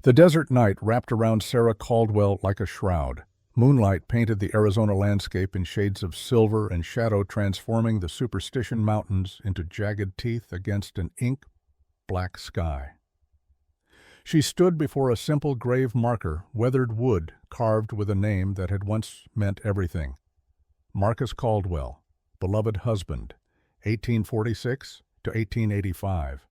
The desert night wrapped around Sarah Caldwell like a shroud. Moonlight painted the Arizona landscape in shades of silver and shadow, transforming the Superstition Mountains into jagged teeth against an ink-black sky. She stood before a simple grave marker, weathered wood carved with a name that had once meant everything. Marcus Caldwell, beloved husband, 1846 to 1885.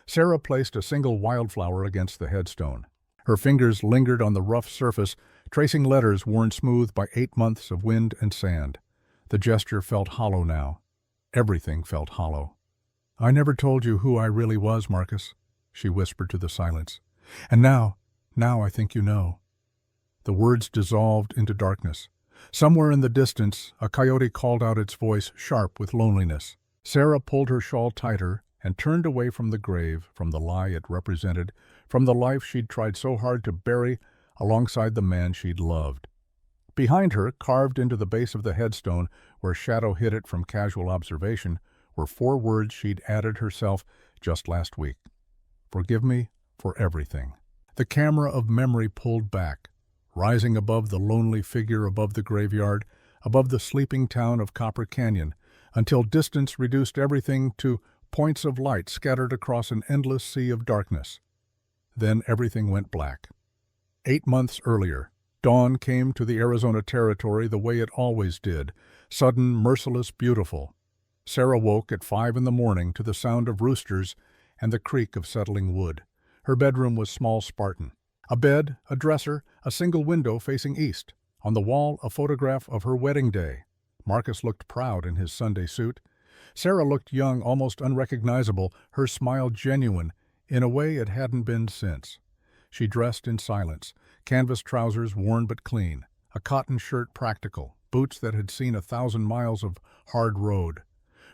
Sarah placed a single wildflower against the headstone. Her fingers lingered on the rough surface, tracing letters worn smooth by 8 months of wind and sand. The gesture felt hollow now. Everything felt hollow. "I never told you who I really was, Marcus," she whispered to the silence. "And now I think you know." The words dissolved into darkness. Somewhere in the distance, a coyote called out, its voice sharp with loneliness. Sarah pulled her shawl tighter and turned away from the grave, from the lie it represented, from the life she'd tried so hard to bury alongside the man she'd loved. Behind her, carved into the base of the headstone, where shadow hid it from casual observation, were 4 words she'd added herself just last week. "Forgive me for everything." The camera of memory pulled back, rising above the lonely figure above the graveyard, above the sleeping town of Copper Canyon, until distance reduced everything to points of light scattered across an endless sea of darkness. Then everything went black. 8 months earlier, dawn came to the Arizona territory the way it always did, sudden, merciless, beautiful. Sarah woke at 5 in the morning to the sound of roosters and the creak of settling wood. Her bedroom was small, Spartan. A bed, a dresser, a single window facing east. On the wall, a photograph of her wedding day. Marcus looked proud in his Sunday suit. Sarah looked young, almost unrecognizable, her smile genuine, in a way it hadn't been since. She dressed in silence, canvas trousers worn but clean, a cotton shirt practical, boots that had seen 1,000 miles of hard road.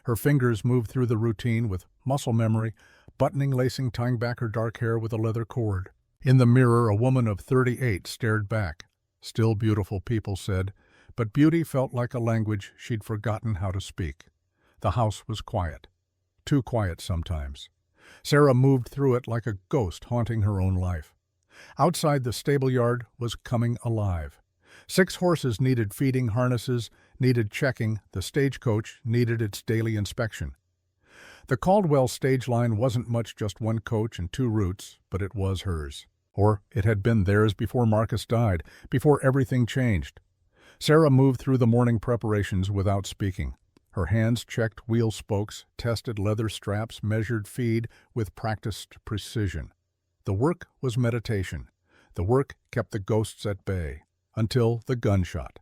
Her fingers moved through the routine with muscle memory, buttoning, lacing, tying back her dark hair with a leather cord. In the mirror, a woman of 38 stared back. Still beautiful, people said, but beauty felt like a language she'd forgotten how to speak. The house was quiet. Too quiet sometimes. Sarah moved through it like a ghost haunting her own life. Outside, the stable yard was coming alive. 6 horses needed feeding, harnesses needed checking, the stagecoach needed its daily inspection. The Caldwell stage line wasn't much, just 1 coach and 2 routes, but it was hers. Or it had been theirs before Marcus died, before everything changed. Sarah moved through the morning preparations without speaking. Her hands checked wheel spokes, tested leather straps, measured feed with practiced precision. The work was meditation. The work kept the ghosts at bay, until the gunshot.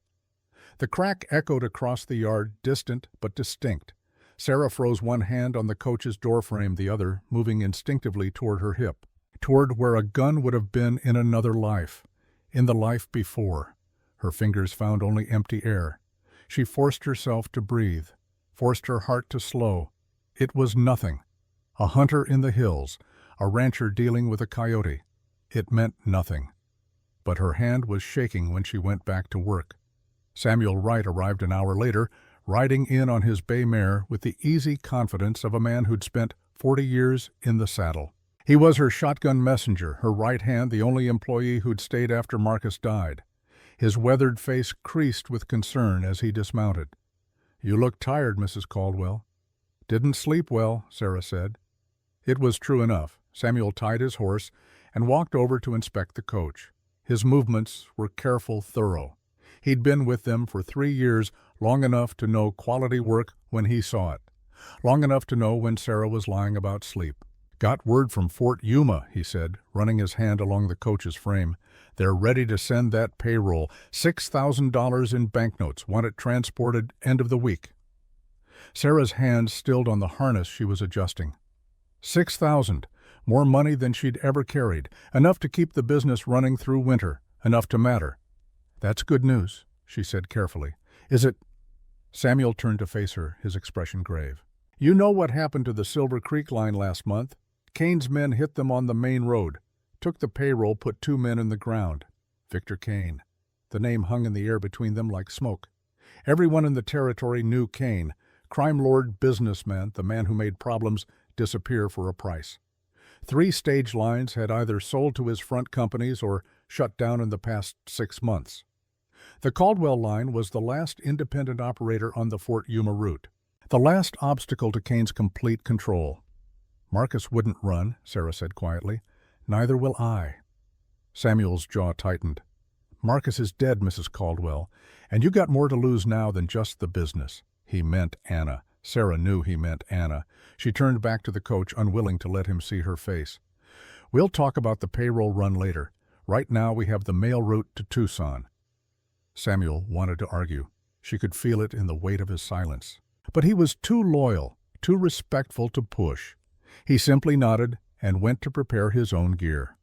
The crack echoed across the yard, distant but distinct. Sarah froze, one hand on the coach's doorframe, the other moving instinctively toward her hip, toward where a gun would have been in another life, in the life before. Her fingers found only empty air. She forced herself to breathe, forced her heart to slow. It was nothing. A hunter in the hills, a rancher dealing with a coyote. It meant nothing. But her hand was shaking when she went back to work. Samuel Wright arrived an hour later, riding in on his bay mare with the easy confidence of a man who'd spent 40 years in the saddle. He was her shotgun messenger, her right hand, the only employee who'd stayed after Marcus died. His weathered face creased with concern as he dismounted. "You look tired, Mrs. Caldwell." "Didn't sleep well," Sarah said. It was true enough. Samuel tied his horse and walked over to inspect the coach. His movements were careful, thorough. He'd been with them for 3 years, long enough to know quality work when he saw it, long enough to know when Sarah was lying about sleep. "Got word from Fort Yuma," he said, running his hand along the coach's frame. "They're ready to send that payroll. $6,000 in banknotes. Want it transported end of the week." Sarah's hand stilled on the harness she was adjusting. 6,000, more money than she'd ever carried, enough to keep the business running through winter, enough to matter. "That's good news," she said carefully. "Is it—" Samuel turned to face her, his expression grave. "You know what happened to the Silver Creek line last month? Kane's men hit them on the main road. Took the payroll, put 2 men in the ground. Victor Kane." The name hung in the air between them like smoke. Everyone in the territory knew Kane, crime lord, businessman, the man who made problems disappear for a price. 3 stage lines had either sold to his front companies or shut down in the past 6 months. The Caldwell line was the last independent operator on the Fort Yuma route, the last obstacle to Kane's complete control. "Marcus wouldn't run," Sarah said quietly. "Neither will I." Samuel's jaw tightened. "Marcus is dead, Mrs. Caldwell, and you got more to lose now than just the business." He meant Anna. Sarah knew he meant Anna. She turned back to the coach, unwilling to let him see her face. "We'll talk about the payroll run later. Right now we have the mail route to Tucson." Samuel wanted to argue. She could feel it in the weight of his silence. But he was too loyal, too respectful to push. He simply nodded and went to prepare his own gear.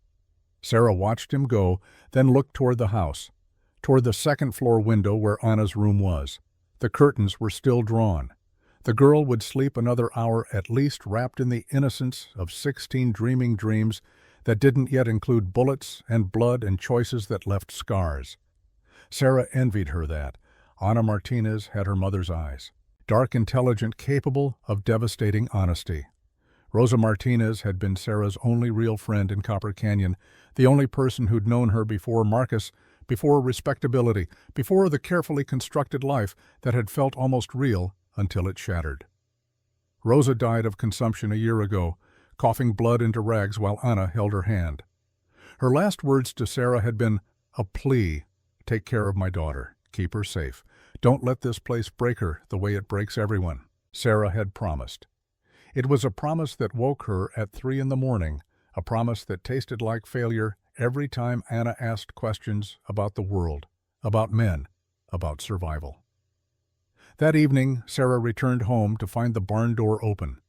Sarah watched him go, then looked toward the house, toward the second-floor window where Anna's room was. The curtains were still drawn. The girl would sleep another hour at least, wrapped in the innocence of 16 dreaming dreams that didn't yet include bullets and blood and choices that left scars. Sarah envied her that. Anna Martinez had her mother's eyes. Dark, intelligent, capable of devastating honesty. Rosa Martinez had been Sarah's only real friend in Copper Canyon, the only person who'd known her before Marcus, before respectability, before the carefully constructed life that had felt almost real until it shattered. Rosa died of consumption a year ago, coughing blood into rags while Anna held her hand. Her last words to Sarah had been a plea: "Take care of my daughter. Keep her safe. Don't let this place break her the way it breaks everyone." Sarah had promised. It was a promise that woke her at 3 in the morning, a promise that tasted like failure every time Anna asked questions about the world, about men, about survival. That evening, Sarah returned home to find the barn door open.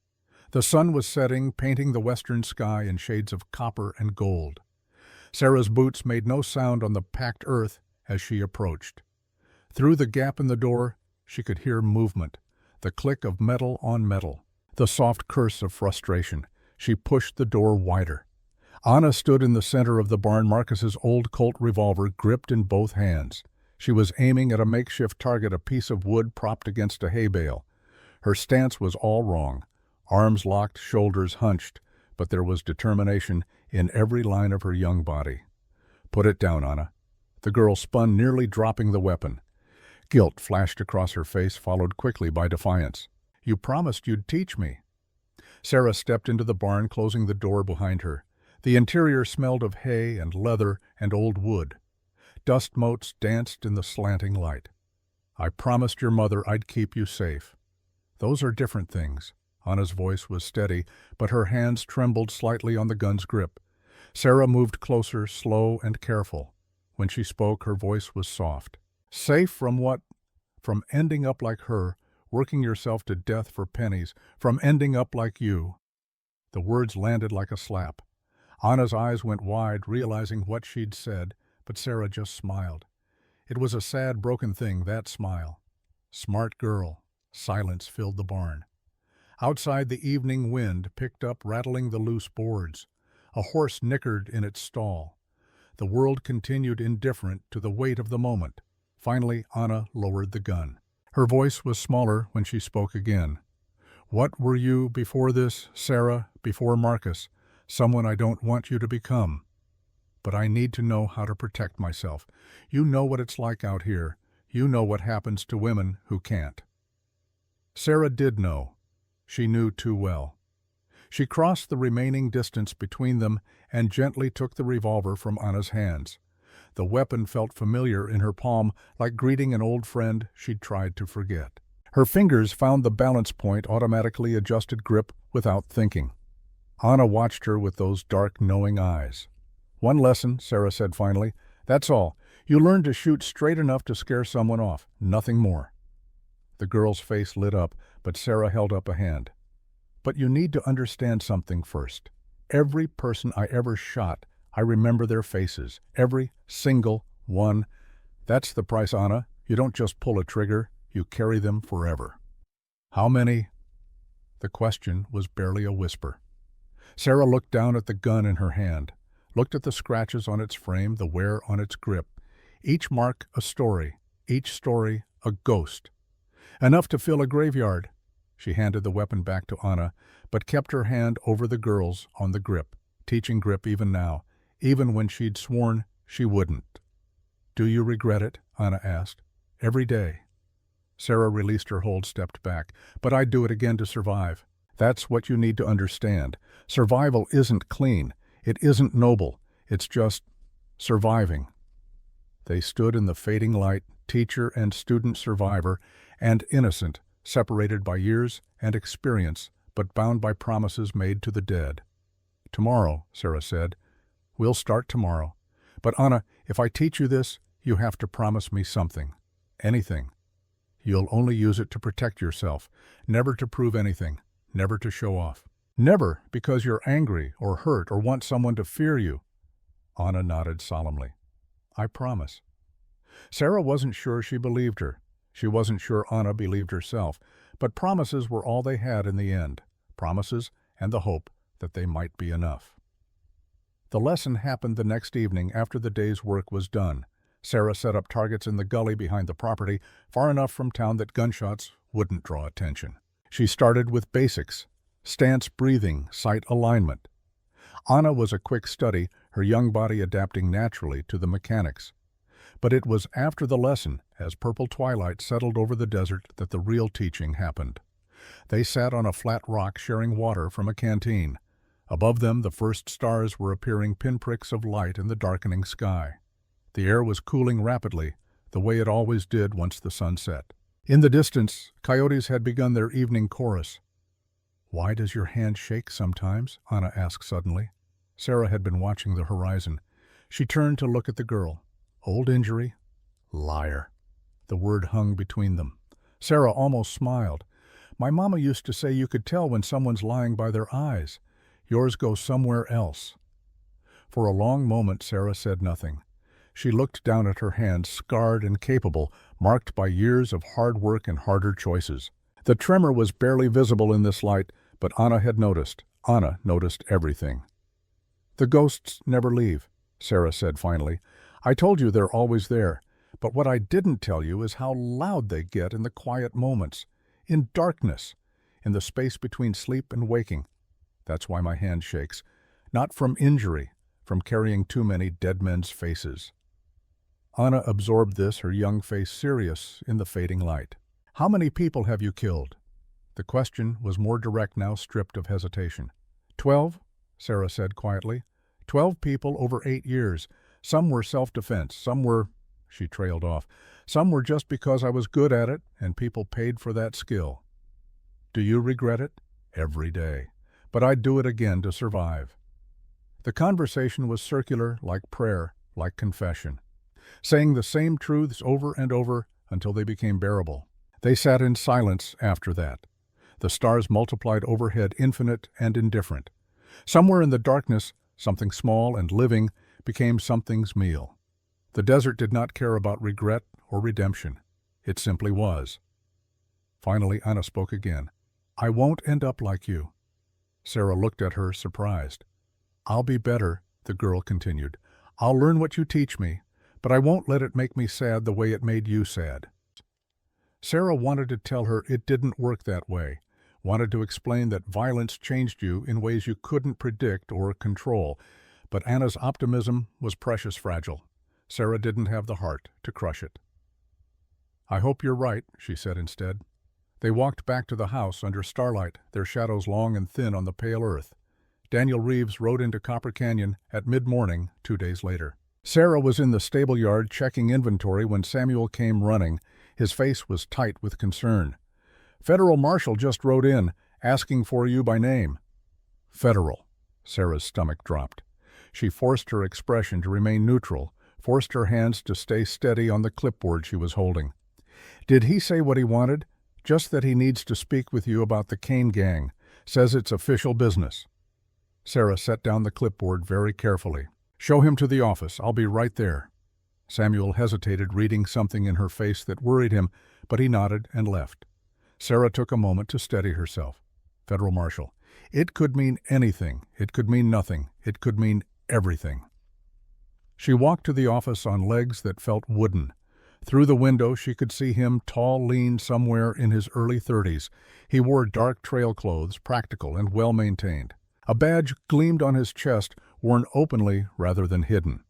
The sun was setting, painting the western sky in shades of copper and gold. Sarah's boots made no sound on the packed earth as she approached. Through the gap in the door, she could hear movement, the click of metal on metal, the soft curse of frustration. She pushed the door wider. Anna stood in the center of the barn, Marcus's old Colt revolver gripped in both hands. She was aiming at a makeshift target, a piece of wood propped against a hay bale. Her stance was all wrong. Arms locked, shoulders hunched, but there was determination in every line of her young body. "Put it down, Anna." The girl spun, nearly dropping the weapon. Guilt flashed across her face, followed quickly by defiance. "You promised you'd teach me." Sarah stepped into the barn, closing the door behind her. The interior smelled of hay and leather and old wood. Dust motes danced in the slanting light. "I promised your mother I'd keep you safe." "Those are different things." Anna's voice was steady, but her hands trembled slightly on the gun's grip. Sarah moved closer, slow and careful. When she spoke, her voice was soft. "Safe from what? From ending up like her, working yourself to death for pennies, from ending up like you." The words landed like a slap. Anna's eyes went wide, realizing what she'd said, but Sarah just smiled. It was a sad, broken thing, that smile. Smart girl. Silence filled the barn. Outside, the evening wind picked up, rattling the loose boards. A horse nickered in its stall. The world continued indifferent to the weight of the moment. Finally, Anna lowered the gun. Her voice was smaller when she spoke again. "What were you before this, Sarah, before Marcus? Someone I don't want you to become. But I need to know how to protect myself. You know what it's like out here. You know what happens to women who can't." Sarah did know. She knew too well. She crossed the remaining distance between them and gently took the revolver from Anna's hands. The weapon felt familiar in her palm, like greeting an old friend she'd tried to forget. Her fingers found the balance point, automatically adjusted grip without thinking. Anna watched her with those dark, knowing eyes. "One lesson," Sarah said finally. "That's all. You learn to shoot straight enough to scare someone off. Nothing more." The girl's face lit up, but Sarah held up a hand. "But you need to understand something first. Every person I ever shot, I remember their faces. Every single one. That's the price, Anna. You don't just pull a trigger, you carry them forever." "How many?" The question was barely a whisper. Sarah looked down at the gun in her hand, looked at the scratches on its frame, the wear on its grip. Each mark a story, each story a ghost. "Enough to fill a graveyard." She handed the weapon back to Anna, but kept her hand over the girl's on the grip. teaching grip even now, even when she'd sworn she wouldn't. "Do you regret it?" Anna asked. "Every day." Sarah released her hold, stepped back. "But I'd do it again to survive. That's what you need to understand. Survival isn't clean. It isn't noble. It's just surviving." They stood in the fading light, teacher and student, survivor and innocent, separated by years and experience, but bound by promises made to the dead. "Tomorrow," Sarah said. "We'll start tomorrow. But Anna, if I teach you this, you have to promise me something. Anything. You'll only use it to protect yourself, never to prove anything, never to show off. Never because you're angry or hurt or want someone to fear you." Anna nodded solemnly. "I promise." Sarah wasn't sure she believed her. She wasn't sure Anna believed herself, but promises were all they had in the end. Promises and the hope that they might be enough. The lesson happened the next evening after the day's work was done. Sarah set up targets in the gully behind the property, far enough from town that gunshots wouldn't draw attention. She started with basics: stance, breathing, sight alignment. Anna was a quick study, her young body adapting naturally to the mechanics. But it was after the lesson, as purple twilight settled over the desert, that the real teaching happened. They sat on a flat rock sharing water from a canteen. Above them, the first stars were appearing, pinpricks of light in the darkening sky. The air was cooling rapidly, the way it always did once the sun set. In the distance, coyotes had begun their evening chorus. "Why does your hand shake sometimes?" Anna asked suddenly. Sarah had been watching the horizon. She turned to look at the girl. "Old injury?" "Liar." The word hung between them. Sarah almost smiled. "My mama used to say you could tell when someone's lying by their eyes. Yours go somewhere else." For a long moment Sarah said nothing. She looked down at her hands, scarred and capable, marked by years of hard work and harder choices. The tremor was barely visible in this light, but Anna had noticed. Anna noticed everything. "The ghosts never leave," Sarah said finally. "I told you they're always there, but what I didn't tell you is how loud they get in the quiet moments, in darkness, in the space between sleep and waking. That's why my hand shakes. Not from injury, from carrying too many dead men's faces." Anna absorbed this, her young face serious in the fading light. "How many people have you killed?" The question was more direct now, stripped of hesitation. 12, Sarah said quietly. 12 people over 8 years. Some were self-defense, some were, she trailed off, some were just because I was good at it and people paid for that skill. "Do you regret it?" "Every day. But I'd do it again to survive." The conversation was circular, like prayer, like confession, saying the same truths over and over until they became bearable. They sat in silence after that. The stars multiplied overhead, infinite and indifferent. Somewhere in the darkness, something small and living became something's meal. The desert did not care about regret or redemption. It simply was. Finally, Anna spoke again. "I won't end up like you." Sarah looked at her, surprised. "I'll be better," the girl continued. "I'll learn what you teach me, but I won't let it make me sad the way it made you sad." Sarah wanted to tell her it didn't work that way, wanted to explain that violence changed you in ways you couldn't predict or control, but Anna's optimism was precious fragile. Sarah didn't have the heart to crush it. "I hope you're right," she said instead. They walked back to the house under starlight, their shadows long and thin on the pale earth. Daniel Reeves rode into Copper Canyon at mid-morning 2 days later. Sarah was in the stable yard checking inventory when Samuel came running. His face was tight with concern. "Federal Marshal just rode in, asking for you by name." "Federal." Sarah's stomach dropped. She forced her expression to remain neutral, forced her hands to stay steady on the clipboard she was holding. "Did he say what he wanted?" "Just that he needs to speak with you about the Kane gang. Says it's official business." Sarah set down the clipboard very carefully. "Show him to the office. I'll be right there." Samuel hesitated, reading something in her face that worried him, but he nodded and left. Sarah took a moment to steady herself. Federal Marshal. It could mean anything. It could mean nothing. It could mean everything. She walked to the office on legs that felt wooden. Through the window she could see him, tall, lean, somewhere in his early 30s. He wore dark trail clothes, practical and well-maintained. A badge gleamed on his chest, worn openly rather than hidden.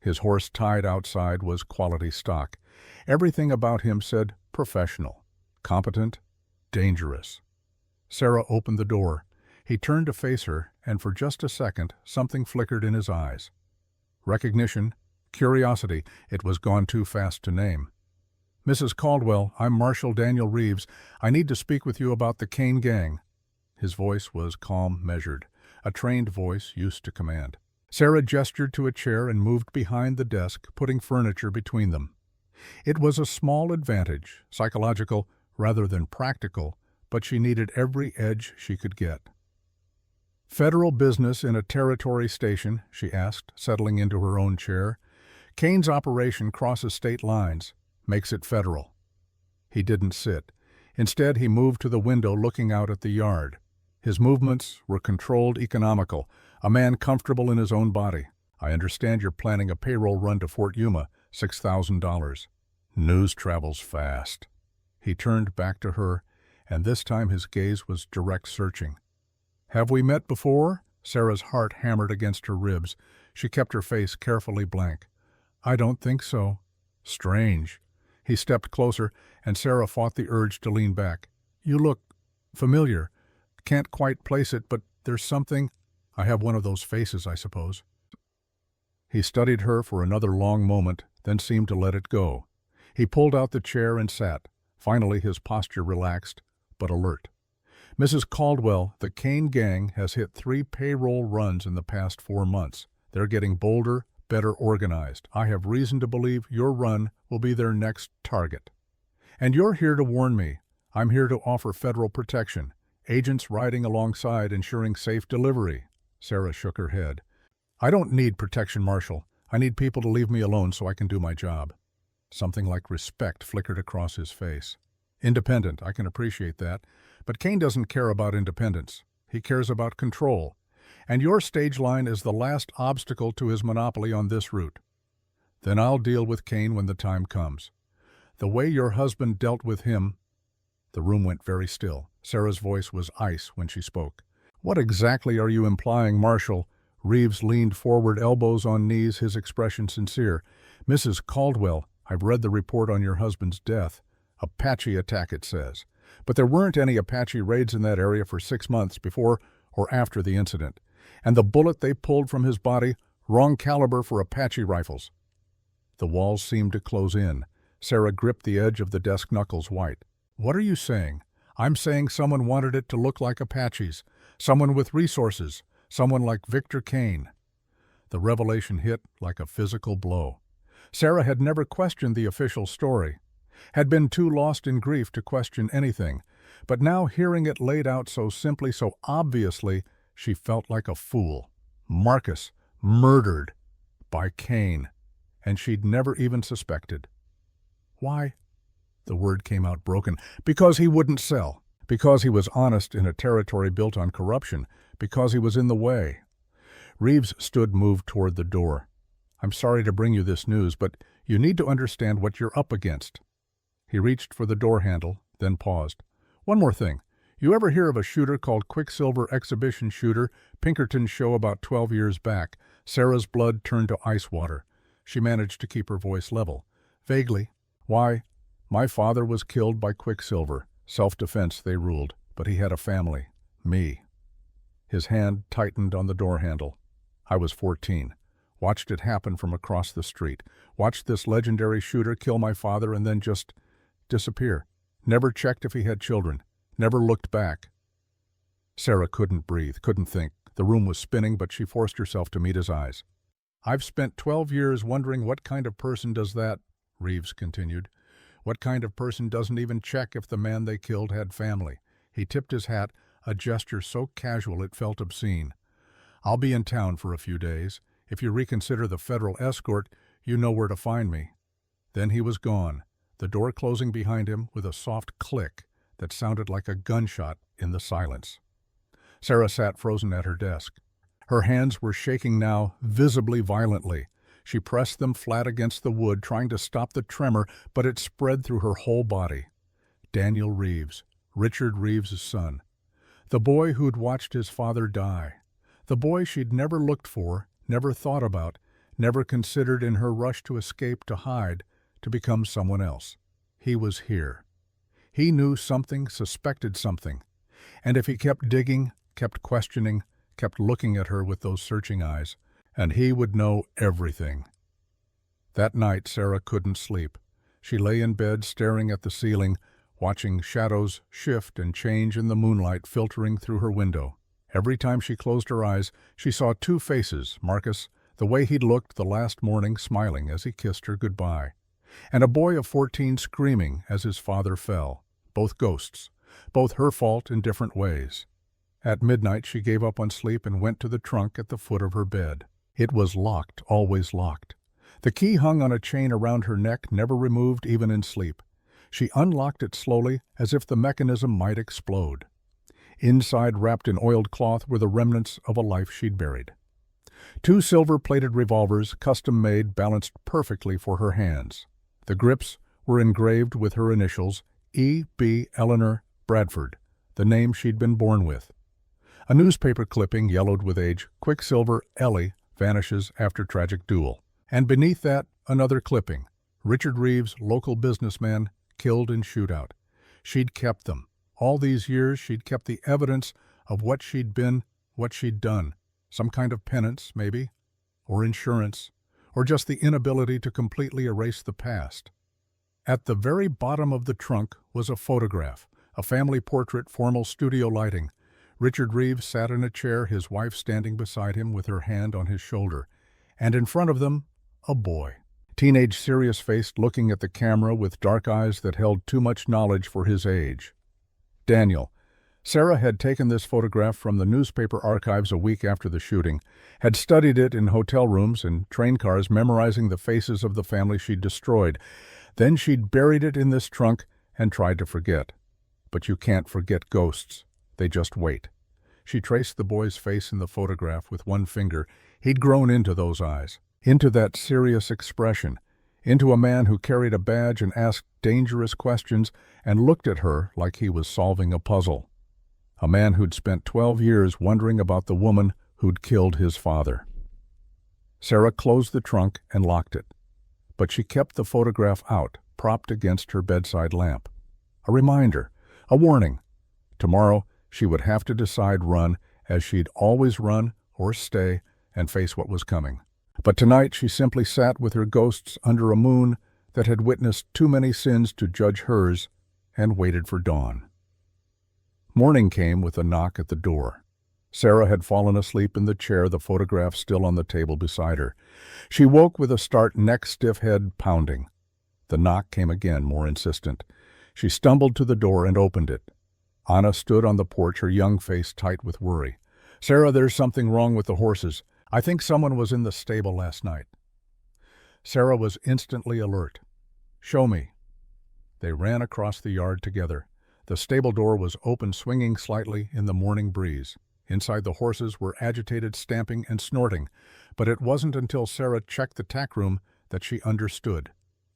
His horse tied outside was quality stock. Everything about him said professional, competent, dangerous. Sarah opened the door. He turned to face her, and for just a second, something flickered in his eyes. Recognition, curiosity, it was gone too fast to name. "Mrs. Caldwell, I'm Marshal Daniel Reeves. I need to speak with you about the Kane gang." His voice was calm, measured, a trained voice used to command. Sarah gestured to a chair and moved behind the desk, putting furniture between them. It was a small advantage, psychological rather than practical, but she needed every edge she could get. "Federal business in a territory station?" she asked, settling into her own chair. "Kane's operation crosses state lines, makes it federal." He didn't sit. Instead, he moved to the window looking out at the yard. His movements were controlled, economical, a man comfortable in his own body. "I understand you're planning a payroll run to Fort Yuma, $6,000. News travels fast." He turned back to her, and this time his gaze was direct, searching. "Have we met before?" Sarah's heart hammered against her ribs. She kept her face carefully blank. "I don't think so." "Strange." He stepped closer, and Sarah fought the urge to lean back. "You look familiar. Can't quite place it, but there's something—" "I have one of those faces, I suppose." He studied her for another long moment, then seemed to let it go. He pulled out the chair and sat. Finally, his posture relaxed, but alert. "Mrs. Caldwell, the Kane gang has hit 3 payroll runs in the past 4 months. They're getting bolder, better organized. I have reason to believe your run will be their next target. And you're here to warn me. I'm here to offer federal protection. Agents riding alongside, ensuring safe delivery." Sarah shook her head. "I don't need protection, Marshal. I need people to leave me alone so I can do my job." Something like respect flickered across his face. "Independent, I can appreciate that. But Kane doesn't care about independence. He cares about control. And your stage line is the last obstacle to his monopoly on this route. Then I'll deal with Kane when the time comes. The way your husband dealt with him—" The room went very still. Sarah's voice was ice when she spoke. "What exactly are you implying, Marshal?" Reeves leaned forward, elbows on knees, his expression sincere. "Mrs. Caldwell, I've read the report on your husband's death. Apache attack, it says. But there weren't any Apache raids in that area for 6 months before or after the incident. And the bullet they pulled from his body, wrong caliber for Apache rifles." The walls seemed to close in. Sarah gripped the edge of the desk, knuckles white. "What are you saying?" "I'm saying someone wanted it to look like Apaches. Someone with resources. Someone like Victor Kane." The revelation hit like a physical blow. Sarah had never questioned the official story, had been too lost in grief to question anything, but now hearing it laid out so simply, so obviously, she felt like a fool. Marcus, murdered by Kane, and she'd never even suspected. "Why?" The word came out broken. "Because he wouldn't sell. Because he was honest in a territory built on corruption. Because he was in the way." Reeves stood, moved toward the door. "I'm sorry to bring you this news, but you need to understand what you're up against." He reached for the door handle, then paused. "One more thing. You ever hear of a shooter called Quicksilver Exhibition Shooter, Pinkerton's show about 12 years back?" Sarah's blood turned to ice water. She managed to keep her voice level. "Vaguely." "Why, my father was killed by Quicksilver. Self-defense, they ruled, but he had a family. Me." His hand tightened on the door handle. "I was 14. Watched it happen from across the street. Watched this legendary shooter kill my father and then just disappear. Never checked if he had children. Never looked back." Sarah couldn't breathe, couldn't think. The room was spinning, but she forced herself to meet his eyes. "I've spent 12 years wondering what kind of person does that," Reeves continued. "What kind of person doesn't even check if the man they killed had family?" He tipped his hat, a gesture so casual it felt obscene. "I'll be in town for a few days. If you reconsider the federal escort, you know where to find me." Then he was gone, the door closing behind him with a soft click that sounded like a gunshot in the silence. Sarah sat frozen at her desk. Her hands were shaking now, visibly violently. She pressed them flat against the wood, trying to stop the tremor, but it spread through her whole body. Daniel Reeves, Richard Reeves' son. The boy who'd watched his father die. The boy she'd never looked for, never thought about, never considered in her rush to escape, to hide, to become someone else. He was here. He knew something, suspected something. And if he kept digging, kept questioning, kept looking at her with those searching eyes, and he would know everything. That night Sarah couldn't sleep. She lay in bed staring at the ceiling, watching shadows shift and change in the moonlight filtering through her window. Every time she closed her eyes, she saw two faces, Marcus, the way he'd looked the last morning, smiling as he kissed her goodbye, and a boy of 14 screaming as his father fell. Both ghosts, both her fault in different ways. At midnight she gave up on sleep and went to the trunk at the foot of her bed. It was locked, always locked. The key hung on a chain around her neck, never removed even in sleep. She unlocked it slowly, as if the mechanism might explode. Inside, wrapped in oiled cloth, were the remnants of a life she'd buried. Two silver-plated revolvers, custom-made, balanced perfectly for her hands. The grips were engraved with her initials, E. B. Eleanor Bradford, the name she'd been born with. A newspaper clipping, yellowed with age, Quicksilver Ellie vanishes after tragic duel. And beneath that, another clipping, Richard Reeves, local businessman, killed in shootout. She'd kept them. All these years she'd kept the evidence of what she'd been, what she'd done. Some kind of penance, maybe, or insurance, or just the inability to completely erase the past. At the very bottom of the trunk was a photograph, a family portrait, formal studio lighting. Richard Reeves sat in a chair, his wife standing beside him with her hand on his shoulder, and in front of them, a boy. Teenage, serious-faced, looking at the camera with dark eyes that held too much knowledge for his age. Daniel. Sarah had taken this photograph from the newspaper archives a week after the shooting, had studied it in hotel rooms and train cars, memorizing the faces of the family she'd destroyed. Then she'd buried it in this trunk and tried to forget. But you can't forget ghosts. They just wait. She traced the boy's face in the photograph with one finger. He'd grown into those eyes, into that serious expression, into a man who carried a badge and asked dangerous questions and looked at her like he was solving a puzzle. A man who'd spent 12 years wondering about the woman who'd killed his father. Sarah closed the trunk and locked it, but she kept the photograph out, propped against her bedside lamp. A reminder, a warning. Tomorrow she would have to decide, run as she'd always run, or stay and face what was coming. But tonight she simply sat with her ghosts under a moon that had witnessed too many sins to judge hers, and waited for dawn. Morning came with a knock at the door. Sarah had fallen asleep in the chair, the photograph still on the table beside her. She woke with a start, neck stiff, head pounding. The knock came again, more insistent. She stumbled to the door and opened it. Anna stood on the porch, her young face tight with worry. "Sarah, there's something wrong with the horses. I think someone was in the stable last night." Sarah was instantly alert. "Show me." They ran across the yard together. The stable door was open, swinging slightly in the morning breeze. Inside, the horses were agitated, stamping and snorting. But it wasn't until Sarah checked the tack room that she understood.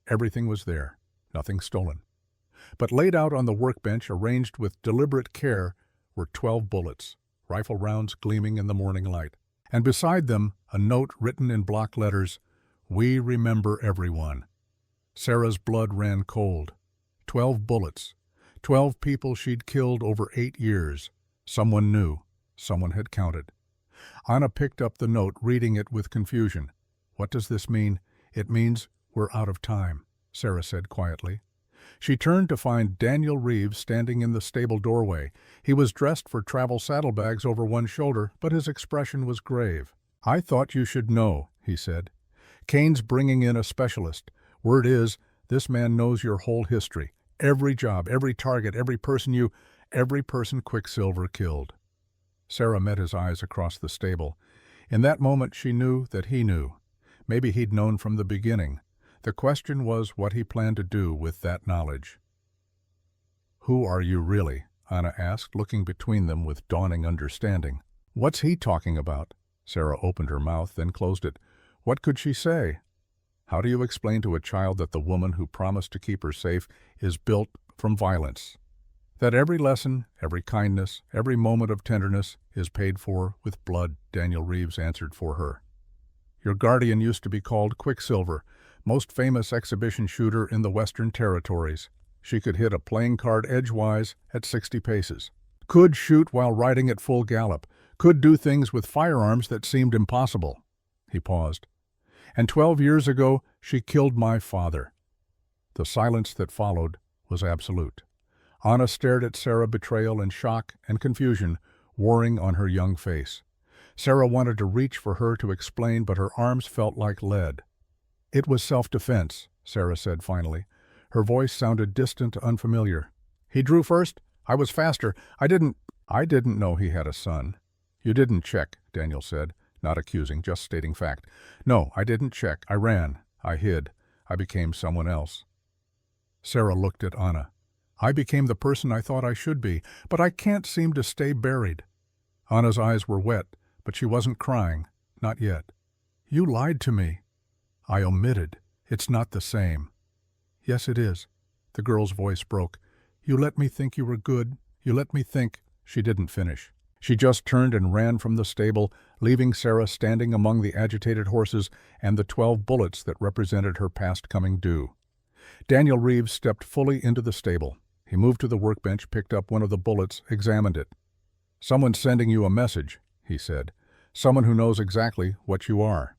Everything was there, nothing stolen. But laid out on the workbench, arranged with deliberate care, were 12 bullets, rifle rounds gleaming in the morning light. And beside them, a note written in block letters, "We remember everyone." Sarah's blood ran cold. 12 bullets. 12 people she'd killed over 8 years. Someone knew. Someone had counted. Anna picked up the note, reading it with confusion. "What does this mean?" "It means we're out of time," Sarah said quietly. She turned to find Daniel Reeves standing in the stable doorway. He was dressed for travel saddlebags over one shoulder, but his expression was grave. "I thought you should know," he said. "Kane's bringing in a specialist. Word is, this man knows your whole history. Every job, every target, every person Quicksilver killed." Sarah met his eyes across the stable. In that moment she knew that he knew. Maybe he'd known from the beginning. The question was what he planned to do with that knowledge. "Who are you really?" Anna asked, looking between them with dawning understanding. "What's he talking about?" Sarah opened her mouth, then closed it. What could she say? How do you explain to a child that the woman who promised to keep her safe is built from violence? That every lesson, every kindness, every moment of tenderness is paid for with blood, Daniel Reeves answered for her. Your guardian used to be called Quicksilver, most famous exhibition shooter in the Western Territories. She could hit a playing card edgewise at 60 paces. Could shoot while riding at full gallop. Could do things with firearms that seemed impossible. He paused. And 12 years ago, she killed my father. The silence that followed was absolute. Anna stared at Sarah, betrayal and shock and confusion warring on her young face. Sarah wanted to reach for her to explain, but her arms felt like lead. It was self-defense, Sarah said finally. Her voice sounded distant, unfamiliar. He drew first. I was faster. I didn't know he had a son. You didn't check, Daniel said, not accusing, just stating fact. No, I didn't check. I ran. I hid. I became someone else. Sarah looked at Anna. I became the person I thought I should be, but I can't seem to stay buried. Anna's eyes were wet, but she wasn't crying. Not yet. You lied to me. I omitted. It's not the same. Yes, it is. The girl's voice broke. You let me think you were good. You let me think. She didn't finish. She just turned and ran from the stable, leaving Sarah standing among the agitated horses and the 12 bullets that represented her past coming due. Daniel Reeves stepped fully into the stable. He moved to the workbench, picked up one of the bullets, examined it. Someone's sending you a message, he said. Someone who knows exactly what you are.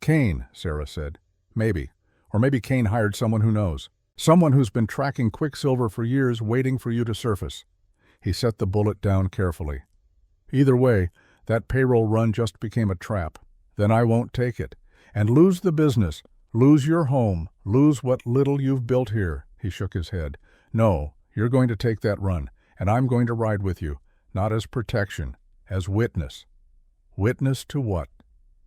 Kane, Sarah said. Maybe. Or maybe Kane hired someone who knows. Someone who's been tracking Quicksilver for years, waiting for you to surface. He set the bullet down carefully. Either way, that payroll run just became a trap. Then I won't take it. And lose the business. Lose your home. Lose what little you've built here. He shook his head. No, you're going to take that run, and I'm going to ride with you. Not as protection, as witness. Witness to what?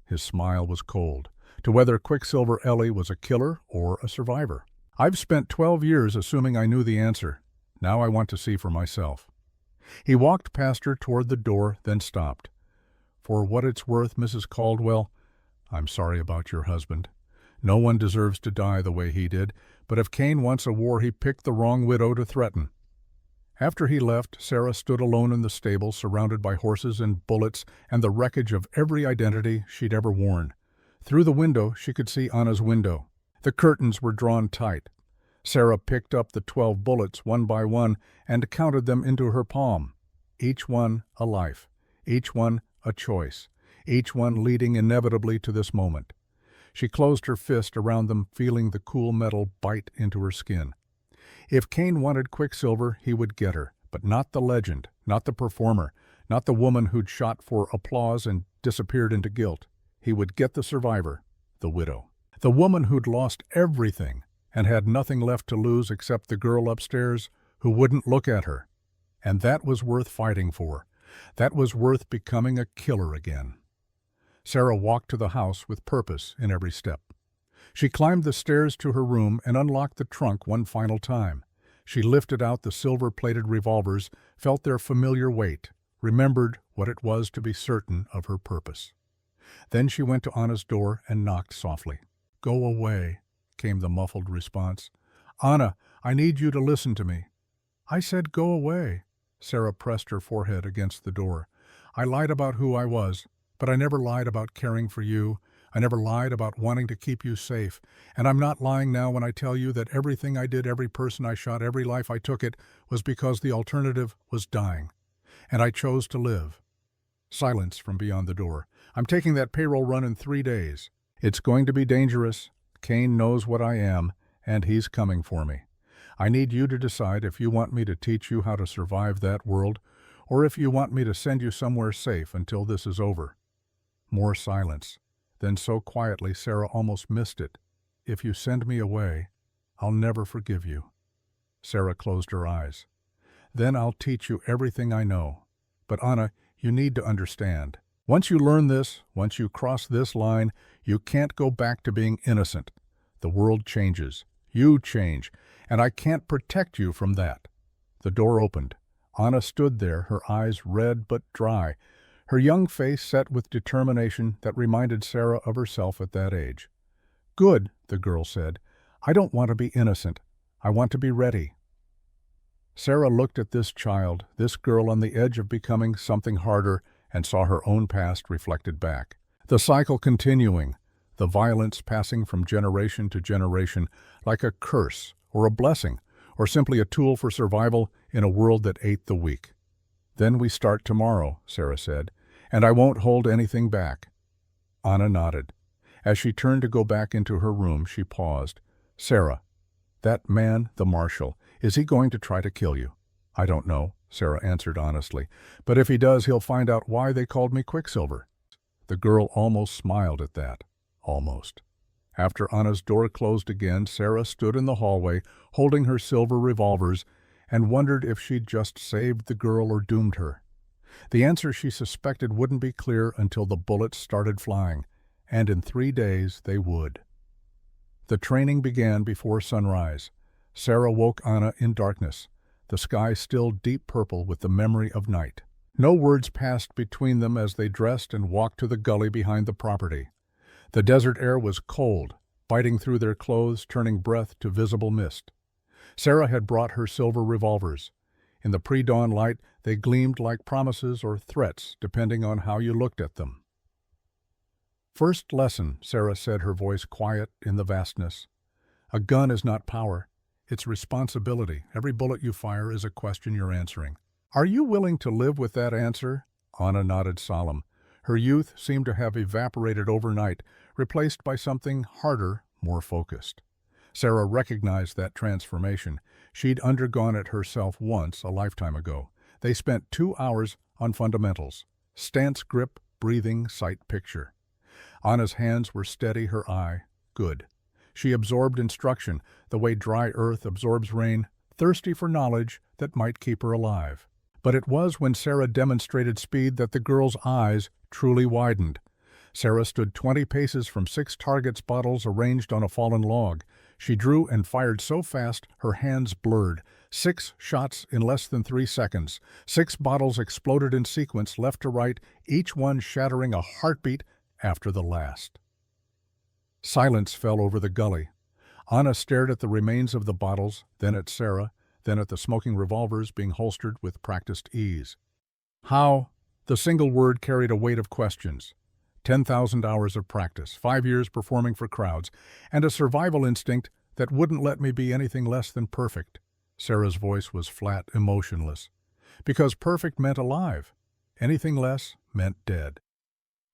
His smile was cold. To whether Quicksilver Ellie was a killer or a survivor. I've spent 12 years assuming I knew the answer. Now I want to see for myself. He walked past her toward the door, then stopped. For what it's worth, Mrs. Caldwell, I'm sorry about your husband. No one deserves to die the way he did, but if Kane wants a war, he picked the wrong widow to threaten. After he left, Sarah stood alone in the stable, surrounded by horses and bullets and the wreckage of every identity she'd ever worn. Through the window, she could see Anna's window. The curtains were drawn tight. Sarah picked up the 12 bullets one by one and counted them into her palm. Each one a life, each one a choice, each one leading inevitably to this moment. She closed her fist around them, feeling the cool metal bite into her skin. If Kane wanted Quicksilver, he would get her, but not the legend, not the performer, not the woman who'd shot for applause and disappeared into guilt. He would get the survivor, the widow. The woman who'd lost everything and had nothing left to lose except the girl upstairs who wouldn't look at her. And that was worth fighting for. That was worth becoming a killer again. Sarah walked to the house with purpose in every step. She climbed the stairs to her room and unlocked the trunk one final time. She lifted out the silver-plated revolvers, felt their familiar weight, remembered what it was to be certain of her purpose. Then she went to Anna's door and knocked softly. "Go away," came the muffled response. "Anna, I need you to listen to me." "I said go away." Sarah pressed her forehead against the door. "I lied about who I was, but I never lied about caring for you. I never lied about wanting to keep you safe. And I'm not lying now when I tell you that everything I did, every person I shot, every life I took, it was because the alternative was dying. And I chose to live." Silence from beyond the door. "I'm taking that payroll run in 3 days. It's going to be dangerous. Kane knows what I am, and he's coming for me. I need you to decide if you want me to teach you how to survive that world, or if you want me to send you somewhere safe until this is over." More silence. Then so quietly Sarah almost missed it. "If you send me away, I'll never forgive you." Sarah closed her eyes. "Then I'll teach you everything I know. But Anna, you need to understand. Once you learn this, once you cross this line, you can't go back to being innocent. The world changes. You change. And I can't protect you from that." The door opened. Anna stood there, her eyes red but dry, her young face set with determination that reminded Sarah of herself at that age. "Good," the girl said. "I don't want to be innocent. I want to be ready." Sarah looked at this child, this girl on the edge of becoming something harder, and saw her own past reflected back. The cycle continuing, the violence passing from generation to generation like a curse or a blessing, or simply a tool for survival in a world that ate the weak. "Then we start tomorrow," Sarah said, "and I won't hold anything back." Anna nodded. As she turned to go back into her room, she paused. "Sarah, that man, the marshal, is he going to try to kill you?" "I don't know," Sarah answered honestly, "but if he does, he'll find out why they called me Quicksilver." The girl almost smiled at that. Almost. After Anna's door closed again, Sarah stood in the hallway, holding her silver revolvers, and wondered if she'd just saved the girl or doomed her. The answer she suspected wouldn't be clear until the bullets started flying, and in 3 days they would. The training began before sunrise. Sarah woke Anna in darkness, the sky still deep purple with the memory of night. No words passed between them as they dressed and walked to the gully behind the property. The desert air was cold, biting through their clothes, turning breath to visible mist. Sarah had brought her silver revolvers. In the pre-dawn light, they gleamed like promises or threats, depending on how you looked at them. "First lesson," Sarah said, her voice quiet in the vastness. "A gun is not power. It's responsibility. Every bullet you fire is a question you're answering." "Are you willing to live with that answer?" Anna nodded solemn. Her youth seemed to have evaporated overnight, replaced by something harder, more focused. Sarah recognized that transformation. She'd undergone it herself once, a lifetime ago. They spent 2 hours on fundamentals: stance, grip, breathing, sight, picture. Anna's hands were steady, her eye good. She absorbed instruction, the way dry earth absorbs rain, thirsty for knowledge that might keep her alive. But it was when Sarah demonstrated speed that the girl's eyes truly widened. Sarah stood 20 paces from 6 targets, bottles arranged on a fallen log. She drew and fired so fast her hands blurred. 6 shots in less than 3 seconds. 6 bottles exploded in sequence, left to right, each one shattering a heartbeat after the last. Silence fell over the gully. Anna stared at the remains of the bottles, then at Sarah, then at the smoking revolvers being holstered with practiced ease. How? The single word carried a weight of questions. 10,000 hours of practice, 5 years performing for crowds, and a survival instinct that wouldn't let me be anything less than perfect. Sarah's voice was flat, emotionless. Because perfect meant alive. Anything less meant dead.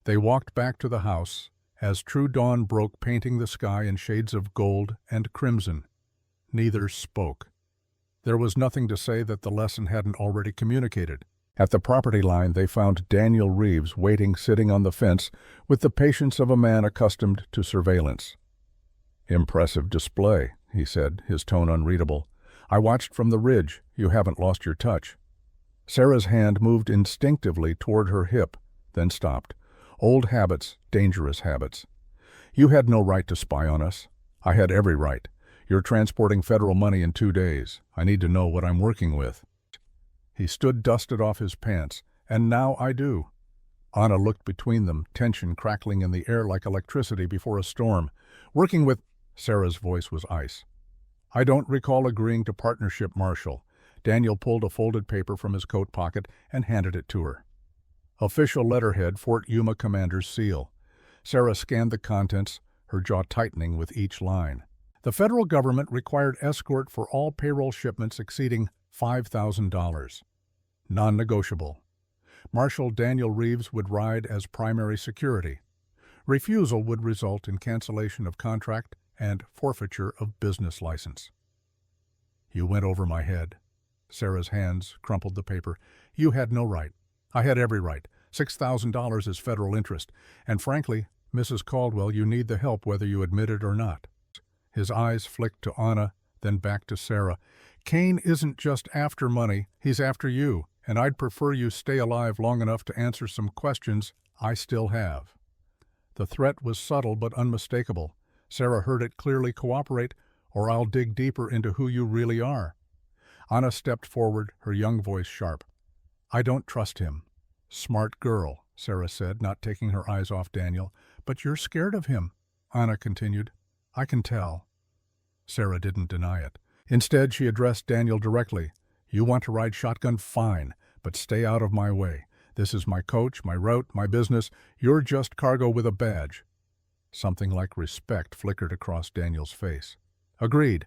They walked back to the house as true dawn broke, painting the sky in shades of gold and crimson. Neither spoke. There was nothing to say that the lesson hadn't already communicated. At the property line, they found Daniel Reeves waiting, sitting on the fence with the patience of a man accustomed to surveillance. "Impressive display," he said, his tone unreadable. "I watched from the ridge. You haven't lost your touch." Sarah's hand moved instinctively toward her hip, then stopped. Old habits, dangerous habits. "You had no right to spy on us." "I had every right. You're transporting federal money in 2 days. I need to know what I'm working with." He stood, dusted off his pants. "And now I do." Anna looked between them, tension crackling in the air like electricity before a storm. "Working with—" Sarah's voice was ice. "I don't recall agreeing to partnership, Marshal." Daniel pulled a folded paper from his coat pocket and handed it to her. Official letterhead, Fort Yuma Commander's seal. Sarah scanned the contents, her jaw tightening with each line. The federal government required escort for all payroll shipments exceeding $5,000. Non-negotiable. Marshal Daniel Reeves would ride as primary security. Refusal would result in cancellation of contract and forfeiture of business license. "You went over my head." Sarah's hands crumpled the paper. "You had no right. I had every right. $6,000 is federal interest. And frankly, Mrs. Caldwell, you need the help whether you admit it or not." His eyes flicked to Anna, then back to Sarah. "Kane isn't just after money, he's after you, and I'd prefer you stay alive long enough to answer some questions I still have." The threat was subtle but unmistakable. Sarah heard it clearly: "Cooperate, or I'll dig deeper into who you really are." Anna stepped forward, her young voice sharp. "I don't trust him." "Smart girl," Sarah said, not taking her eyes off Daniel. "But you're scared of him," Anna continued. "I can tell." Sarah didn't deny it. Instead, she addressed Daniel directly. You want to ride shotgun? Fine, but stay out of my way. This is my coach, my route, my business. You're just cargo with a badge." Something like respect flickered across Daniel's face. "Agreed.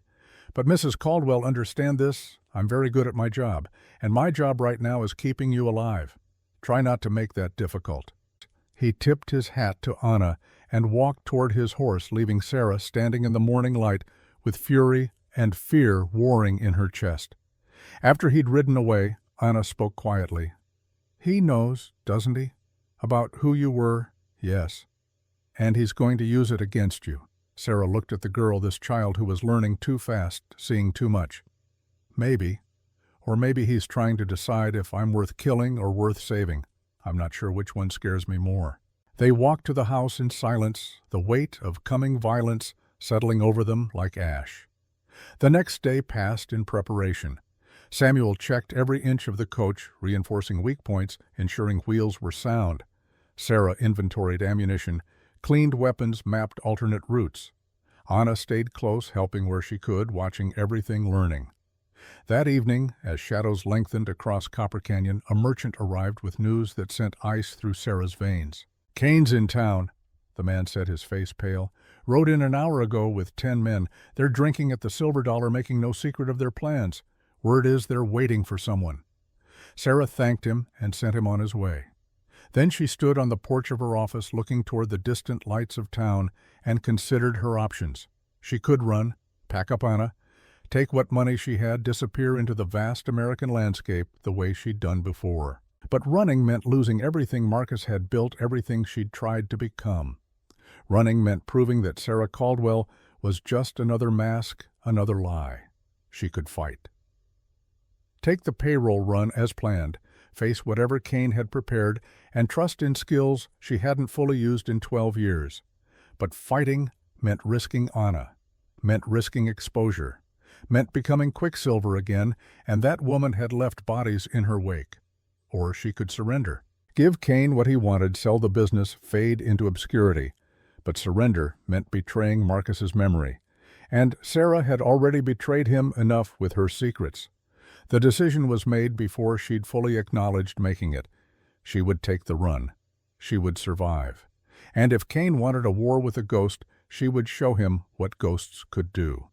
But Mrs. Caldwell, understand this. I'm very good at my job, and my job right now is keeping you alive. Try not to make that difficult." He tipped his hat to Anna and walked toward his horse, leaving Sarah standing in the morning light with fury and fear warring in her chest. After he'd ridden away, Anna spoke quietly. "He knows, doesn't he? About who you were?" "Yes. And he's going to use it against you." Sarah looked at the girl, this child who was learning too fast, seeing too much. "Maybe. Or maybe he's trying to decide if I'm worth killing or worth saving. I'm not sure which one scares me more." They walked to the house in silence, the weight of coming violence settling over them like ash. The next day passed in preparation. Samuel checked every inch of the coach, reinforcing weak points, ensuring wheels were sound. Sarah inventoried ammunition, cleaned weapons, mapped alternate routes. Anna stayed close, helping where she could, watching everything, learning. That evening, as shadows lengthened across Copper Canyon, a merchant arrived with news that sent ice through Sarah's veins. "Kane's in town," the man said, his face pale. "Rode in an hour ago with 10 men. They're drinking at the Silver Dollar, making no secret of their plans. Word is they're waiting for someone." Sarah thanked him and sent him on his way. Then she stood on the porch of her office, looking toward the distant lights of town, and considered her options. She could run, pack up Anna, take what money she had, disappear into the vast American landscape the way she'd done before. But running meant losing everything Marcus had built, everything she'd tried to become. Running meant proving that Sarah Caldwell was just another mask, another lie. She could fight. Take the payroll run as planned, face whatever Kane had prepared, and trust in skills she hadn't fully used in 12 years. But fighting meant risking Anna, meant risking exposure, meant becoming Quicksilver again, and that woman had left bodies in her wake. Or she could surrender. Give Kane what he wanted, sell the business, fade into obscurity. But surrender meant betraying Marcus's memory. And Sarah had already betrayed him enough with her secrets. The decision was made before she'd fully acknowledged making it. She would take the run. She would survive. And if Kane wanted a war with a ghost, she would show him what ghosts could do.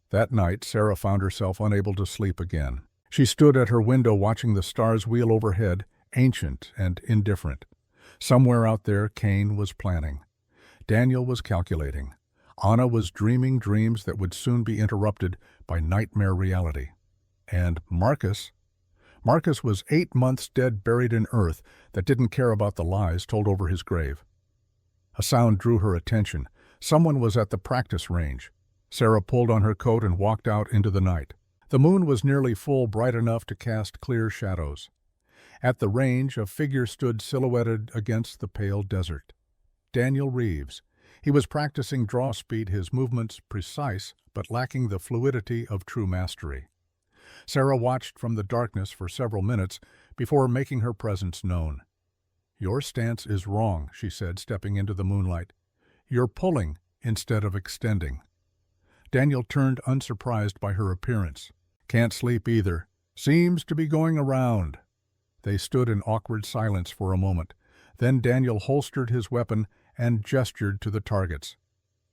That night, Sarah found herself unable to sleep again. She stood at her window watching the stars wheel overhead, ancient and indifferent. Somewhere out there, Kane was planning. Daniel was calculating. Anna was dreaming dreams that would soon be interrupted by nightmare reality. And Marcus was 8 months dead, buried in earth that didn't care about the lies told over his grave. A sound drew her attention. Someone was at the practice range. Sarah pulled on her coat and walked out into the night. The moon was nearly full, bright enough to cast clear shadows. At the range, a figure stood silhouetted against the pale desert. Daniel Reeves. He was practicing draw speed, his movements precise, but lacking the fluidity of true mastery. Sarah watched from the darkness for several minutes before making her presence known. "Your stance is wrong," she said, stepping into the moonlight. "You're pulling instead of extending." Daniel turned, unsurprised by her appearance. "Can't sleep either. Seems to be going around." They stood in awkward silence for a moment. Then Daniel holstered his weapon and gestured to the targets.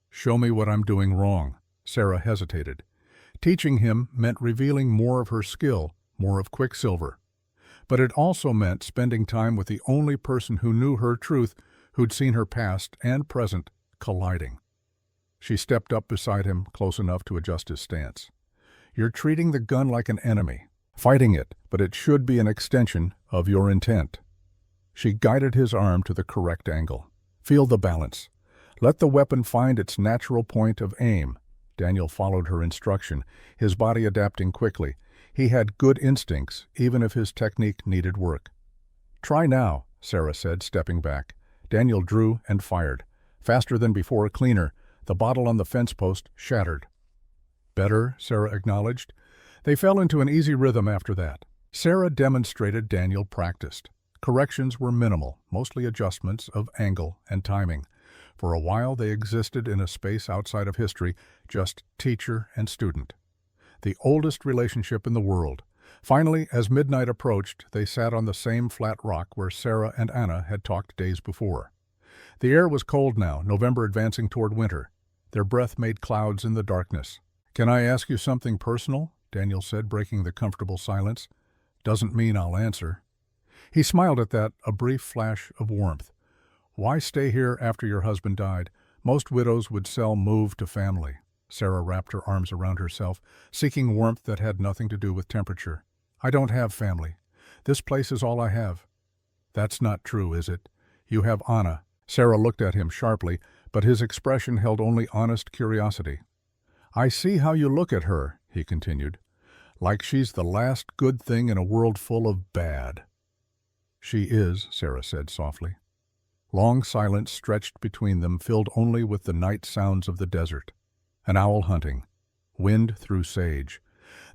"Show me what I'm doing wrong." Sarah hesitated. Teaching him meant revealing more of her skill, more of Quicksilver. But it also meant spending time with the only person who knew her truth, who'd seen her past and present colliding. She stepped up beside him, close enough to adjust his stance. "You're treating the gun like an enemy, fighting it, but it should be an extension of your intent." She guided his arm to the correct angle. "Feel the balance. Let the weapon find its natural point of aim." Daniel followed her instruction, his body adapting quickly. He had good instincts, even if his technique needed work. "Try now," Sarah said, stepping back. Daniel drew and fired. Faster than before, cleaner. The bottle on the fence post shattered. "Better," Sarah acknowledged. They fell into an easy rhythm after that. Sarah demonstrated, Daniel practiced. Corrections were minimal, mostly adjustments of angle and timing. For a while they existed in a space outside of history, just teacher and student. The oldest relationship in the world, Finally, as midnight approached, they sat on the same flat rock where Sarah and Anna had talked days before. The air was cold now, November advancing toward winter. Their breath made clouds in the darkness. "Can I ask you something personal?" Daniel said, breaking the comfortable silence. "Doesn't mean I'll answer." He smiled at that, a brief flash of warmth. "Why stay here after your husband died? Most widows would sell, move to family." Sarah wrapped her arms around herself, seeking warmth that had nothing to do with temperature. "I don't have family. This place is all I have." "That's not true, is it? You have Anna." Sarah looked at him sharply, but his expression held only honest curiosity. "I see how you look at her," he continued, "like she's the last good thing in a world full of bad." "She is," Sarah said softly. Long silence stretched between them, filled only with the night sounds of the desert. An owl hunting, wind through sage,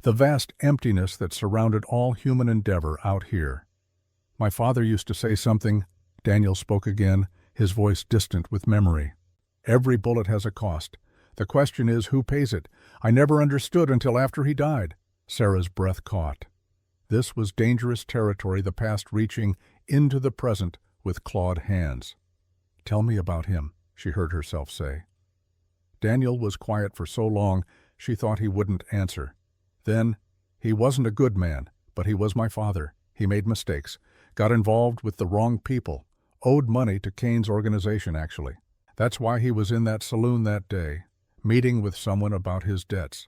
the vast emptiness that surrounded all human endeavor out here. "My father used to say something," Daniel spoke again, his voice distant with memory. "Every bullet has a cost. The question is, who pays it? I never understood until after he died." Sarah's breath caught. This was dangerous territory, the past reaching into the present with clawed hands. "Tell me about him," she heard herself say. Daniel was quiet for so long she thought he wouldn't answer. Then, "He wasn't a good man, but he was my father. He made mistakes, got involved with the wrong people, owed money to Kane's organization, actually. That's why he was in that saloon that day, meeting with someone about his debts."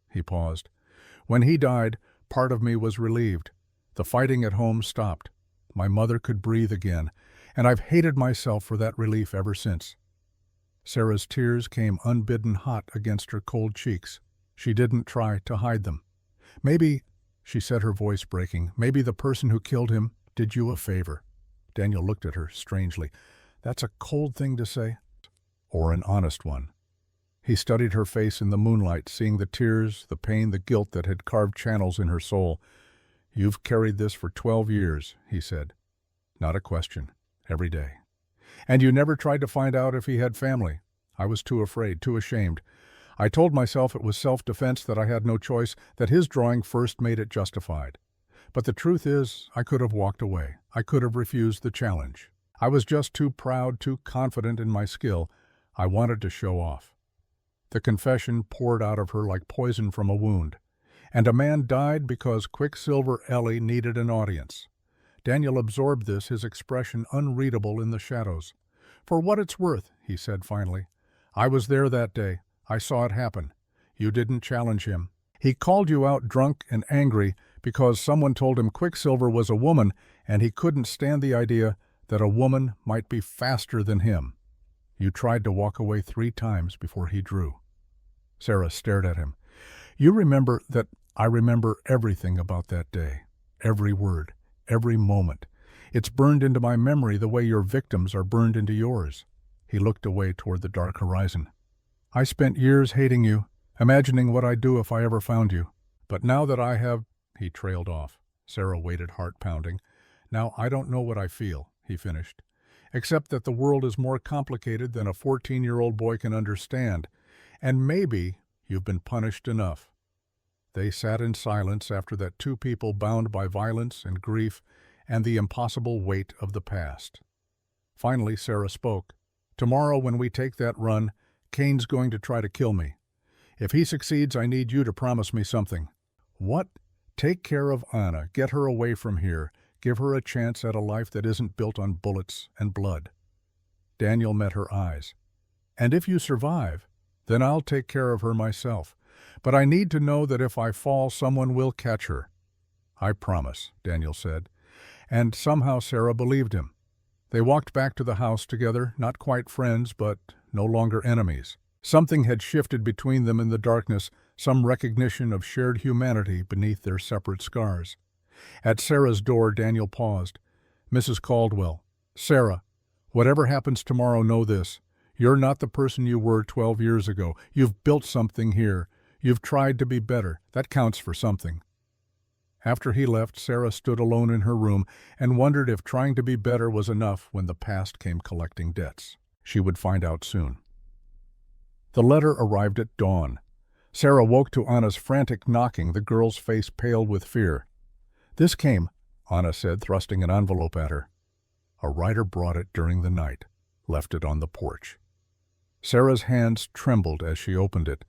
He paused. "When he died, part of me was relieved. The fighting at home stopped. My mother could breathe again, and I've hated myself for that relief ever since." Sarah's tears came unbidden hot against her cold cheeks. She didn't try to hide them. "Maybe," she said, her voice breaking, "maybe the person who killed him did you a favor." Daniel looked at her strangely. "That's a cold thing to say." "Or an honest one." He studied her face in the moonlight, seeing the tears, the pain, the guilt that had carved channels in her soul. "You've carried this for 12 years, he said. "Not a question. Every day. And you never tried to find out if he had family." "I was too afraid, too ashamed. I told myself it was self-defense, that I had no choice, that his drawing first made it justified. But the truth is, I could have walked away. I could have refused the challenge. I was just too proud, too confident in my skill. I wanted to show off." The confession poured out of her like poison from a wound. And a man died because Quicksilver Ellie needed an audience. Daniel absorbed this, his expression unreadable in the shadows. "For what it's worth," he said finally, "I was there that day. I saw it happen. You didn't challenge him. He called you out drunk and angry because someone told him Quicksilver was a woman, and he couldn't stand the idea that a woman might be faster than him. You tried to walk away 3 times before he drew." Sarah stared at him. "You remember that I remember everything about that day. Every word. Every moment. It's burned into my memory the way your victims are burned into yours." He looked away toward the dark horizon. "I spent years hating you, imagining what I'd do if I ever found you. But now that I have—" He trailed off. Sarah waited, heart pounding. "Now I don't know what I feel," he finished, "except that the world is more complicated than a 14-year-old boy can understand. And maybe you've been punished enough." They sat in silence after that, 2 people bound by violence and grief and the impossible weight of the past. Finally, Sarah spoke. "Tomorrow when we take that run, Kane's going to try to kill me. If he succeeds, I need you to promise me something." "What?" "Take care of Anna. Get her away from here. Give her a chance at a life that isn't built on bullets and blood." Daniel met her eyes. "And if you survive, then I'll take care of her myself. But I need to know that if I fall, someone will catch her." "I promise," Daniel said. And somehow Sarah believed him. They walked back to the house together, not quite friends, but no longer enemies. Something had shifted between them in the darkness, some recognition of shared humanity beneath their separate scars. At Sarah's door, Daniel paused. "Mrs. Caldwell, Sarah, whatever happens tomorrow, know this. You're not the person you were 12 years ago. You've built something here. You've tried to be better. That counts for something." After he left, Sarah stood alone in her room and wondered if trying to be better was enough when the past came collecting debts. She would find out soon. The letter arrived at dawn. Sarah woke to Anna's frantic knocking, the girl's face pale with fear. "This came," Anna said, thrusting an envelope at her. "A writer brought it during the night, left it on the porch." Sarah's hands trembled as she opened it.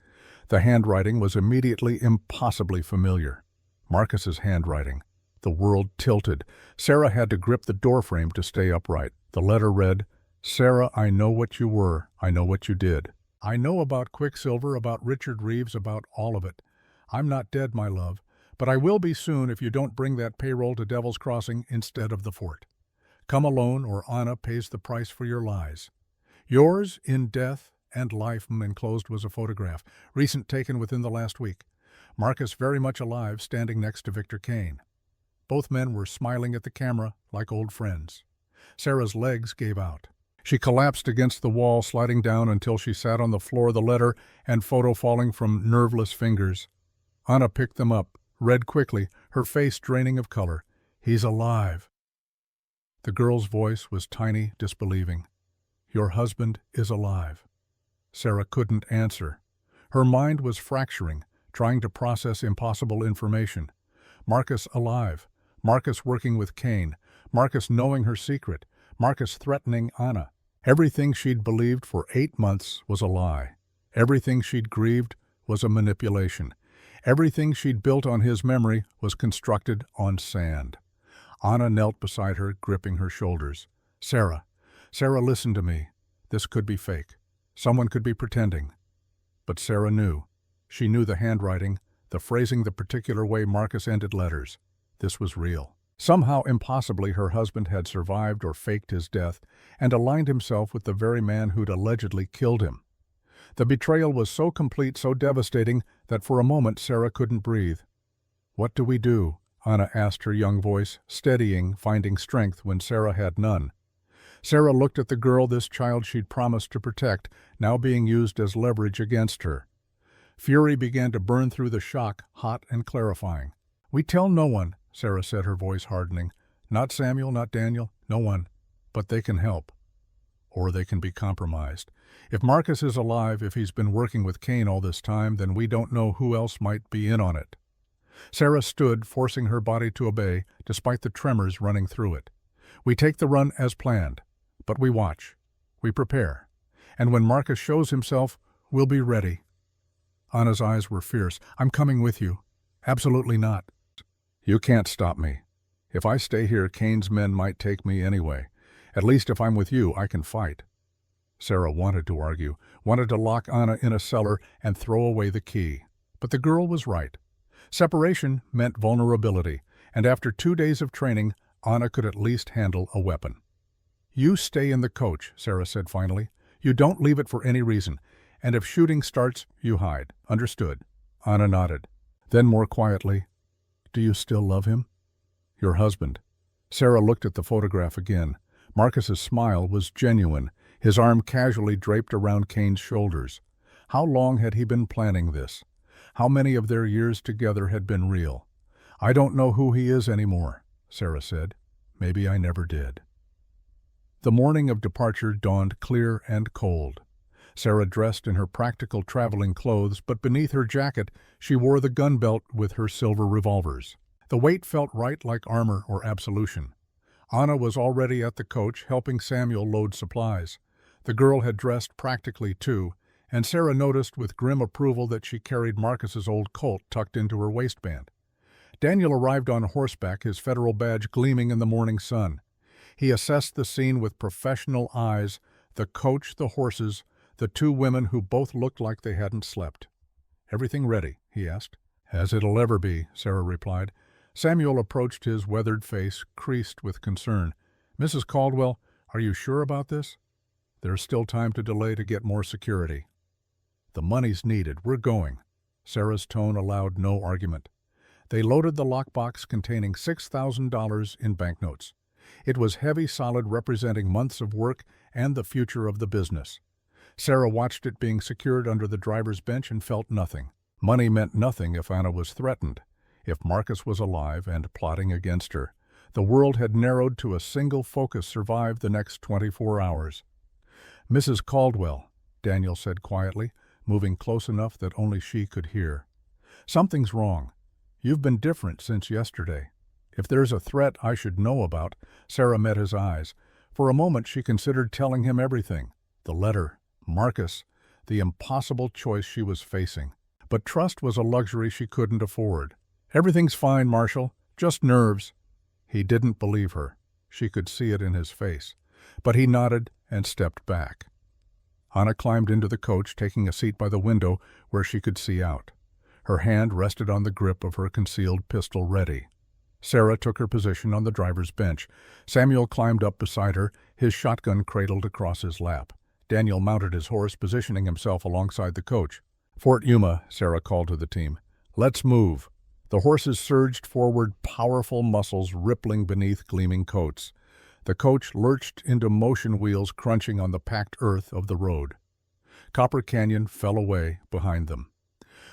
The handwriting was immediately impossibly familiar. Marcus's handwriting. The world tilted. Sarah had to grip the doorframe to stay upright. The letter read, "Sarah, I know what you were. I know what you did. I know about Quicksilver, about Richard Reeves, about all of it. I'm not dead, my love, but I will be soon if you don't bring that payroll to Devil's Crossing instead of the fort. Come alone or Anna pays the price for your lies. Yours in death and life." Enclosed was a photograph, recent, taken within the last week. Marcus very much alive, standing next to Victor Kane. Both men were smiling at the camera like old friends. Sarah's legs gave out. She collapsed against the wall, sliding down until she sat on the floor, the letter and photo falling from nerveless fingers. Anna picked them up, read quickly, her face draining of color. "He's alive." The girl's voice was tiny, disbelieving. "Your husband is alive." Sarah couldn't answer. Her mind was fracturing, trying to process impossible information. Marcus alive. Marcus working with Kane. Marcus knowing her secret. Marcus threatening Anna. Everything she'd believed for 8 months was a lie. Everything she'd grieved was a manipulation. Everything she'd built on his memory was constructed on sand. Anna knelt beside her, gripping her shoulders. Sarah, listen to me. This could be fake. Someone could be pretending." But Sarah knew. She knew the handwriting, the phrasing, the particular way Marcus ended letters. This was real. Somehow, impossibly, her husband had survived or faked his death and aligned himself with the very man who'd allegedly killed him. The betrayal was so complete, so devastating, that for a moment Sarah couldn't breathe. "What do we do?" Anna asked, her young voice steadying, finding strength when Sarah had none. Sarah looked at the girl, this child she'd promised to protect, now being used as leverage against her. Fury began to burn through the shock, hot and clarifying. "We tell no one," Sarah said, her voice hardening. "Not Samuel, not Daniel, no one. But they can help. Or they can be compromised. If Marcus is alive, if he's been working with Kane all this time, then we don't know who else might be in on it." Sarah stood, forcing her body to obey, despite the tremors running through it. "We take the run as planned. But we watch. We prepare. And when Marcus shows himself, we'll be ready." Anna's eyes were fierce. "I'm coming with you." "Absolutely not." "You can't stop me. If I stay here, Kane's men might take me anyway. At least if I'm with you, I can fight." Sarah wanted to argue, wanted to lock Anna in a cellar and throw away the key. But the girl was right. Separation meant vulnerability, and after 2 days of training, Anna could at least handle a weapon. "You stay in the coach," Sarah said finally. "You don't leave it for any reason. And if shooting starts, you hide. Understood?" Anna nodded. Then more quietly, "Do you still love him?" "Your husband." Sarah looked at the photograph again. Marcus's smile was genuine, his arm casually draped around Kane's shoulders. How long had he been planning this? How many of their years together had been real? "I don't know who he is anymore," Sarah said. "Maybe I never did." The morning of departure dawned clear and cold. Sarah dressed in her practical traveling clothes, but beneath her jacket she wore the gun belt with her silver revolvers. The weight felt right, like armor or absolution. Anna was already at the coach, helping Samuel load supplies. The girl had dressed practically too, and Sarah noticed with grim approval that she carried Marcus's old Colt tucked into her waistband. Daniel arrived on horseback, his federal badge gleaming in the morning sun. He assessed the scene with professional eyes, the coach, the horses, the 2 women who both looked like they hadn't slept. "Everything ready?" he asked. "As it'll ever be," Sarah replied. Samuel approached, his weathered face creased with concern. "Mrs. Caldwell, are you sure about this?" "There's still time to delay to get more security." "The money's needed. We're going." Sarah's tone allowed no argument. They loaded the lockbox containing $6,000 in banknotes. It was heavy, solid, representing months of work and the future of the business. Sarah watched it being secured under the driver's bench and felt nothing. Money meant nothing if Anna was threatened. If Marcus was alive and plotting against her, the world had narrowed to a single focus, survived the next 24 hours. "Mrs. Caldwell," Daniel said quietly, moving close enough that only she could hear. "Something's wrong. You've been different since yesterday." If there's a threat I should know about, Sarah met his eyes. For a moment she considered telling him everything. The letter, Marcus, the impossible choice she was facing. But trust was a luxury she couldn't afford. "Everything's fine, Marshal. Just nerves." He didn't believe her. She could see it in his face. But he nodded and stepped back. Anna climbed into the coach, taking a seat by the window where she could see out. Her hand rested on the grip of her concealed pistol, ready. Sarah took her position on the driver's bench. Samuel climbed up beside her, his shotgun cradled across his lap. Daniel mounted his horse, positioning himself alongside the coach. "Fort Yuma," Sarah called to the team. "Let's move." The horses surged forward, powerful muscles rippling beneath gleaming coats. The coach lurched into motion, wheels crunching on the packed earth of the road. Copper Canyon fell away behind them.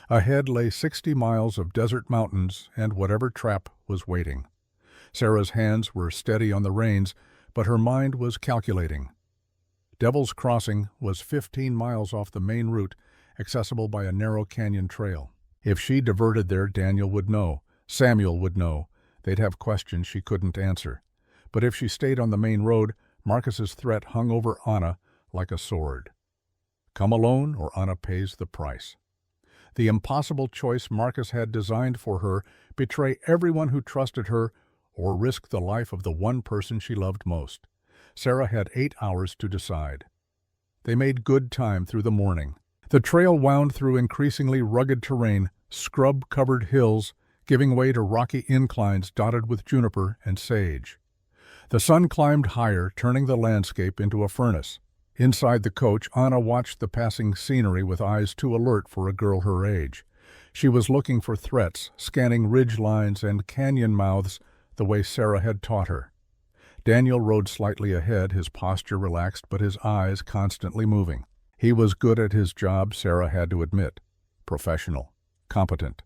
Ahead lay 60 miles of desert mountains and whatever trap was waiting. Sarah's hands were steady on the reins, but her mind was calculating. Devil's Crossing was 15 miles off the main route, accessible by a narrow canyon trail. If she diverted there, Daniel would know. Samuel would know. They'd have questions she couldn't answer. But if she stayed on the main road, Marcus's threat hung over Anna like a sword. Come alone or Anna pays the price. The impossible choice Marcus had designed for her: betray everyone who trusted her or risk the life of the one person she loved most. Sarah had 8 hours to decide. They made good time through the morning. The trail wound through increasingly rugged terrain, scrub-covered hills, giving way to rocky inclines dotted with juniper and sage. The sun climbed higher, turning the landscape into a furnace. Inside the coach, Anna watched the passing scenery with eyes too alert for a girl her age. She was looking for threats, scanning ridge lines and canyon mouths the way Sarah had taught her. Daniel rode slightly ahead, his posture relaxed but his eyes constantly moving. He was good at his job, Sarah had to admit. Professional, competent.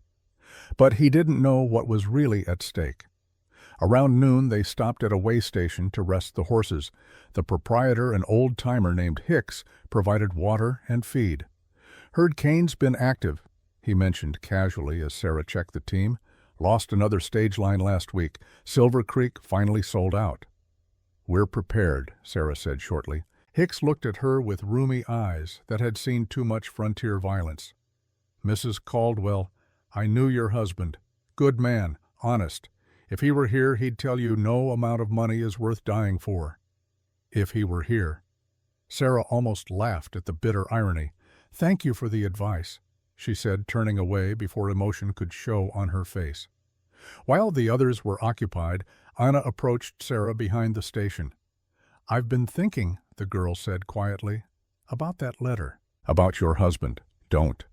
But he didn't know what was really at stake. Around noon, they stopped at a way station to rest the horses. The proprietor, an old-timer named Hicks, provided water and feed. "Heard Kane's been active," he mentioned casually as Sarah checked the team. "Lost another stage line last week. Silver Creek finally sold out." "We're prepared," Sarah said shortly. Hicks looked at her with rheumy eyes that had seen too much frontier violence. "Mrs. Caldwell, I knew your husband. Good man, honest. If he were here, he'd tell you no amount of money is worth dying for." If he were here. Sarah almost laughed at the bitter irony. "Thank you for the advice," she said, turning away before emotion could show on her face. While the others were occupied, Anna approached Sarah behind the station. "I've been thinking," the girl said quietly, "about that letter." "About your husband. Don't."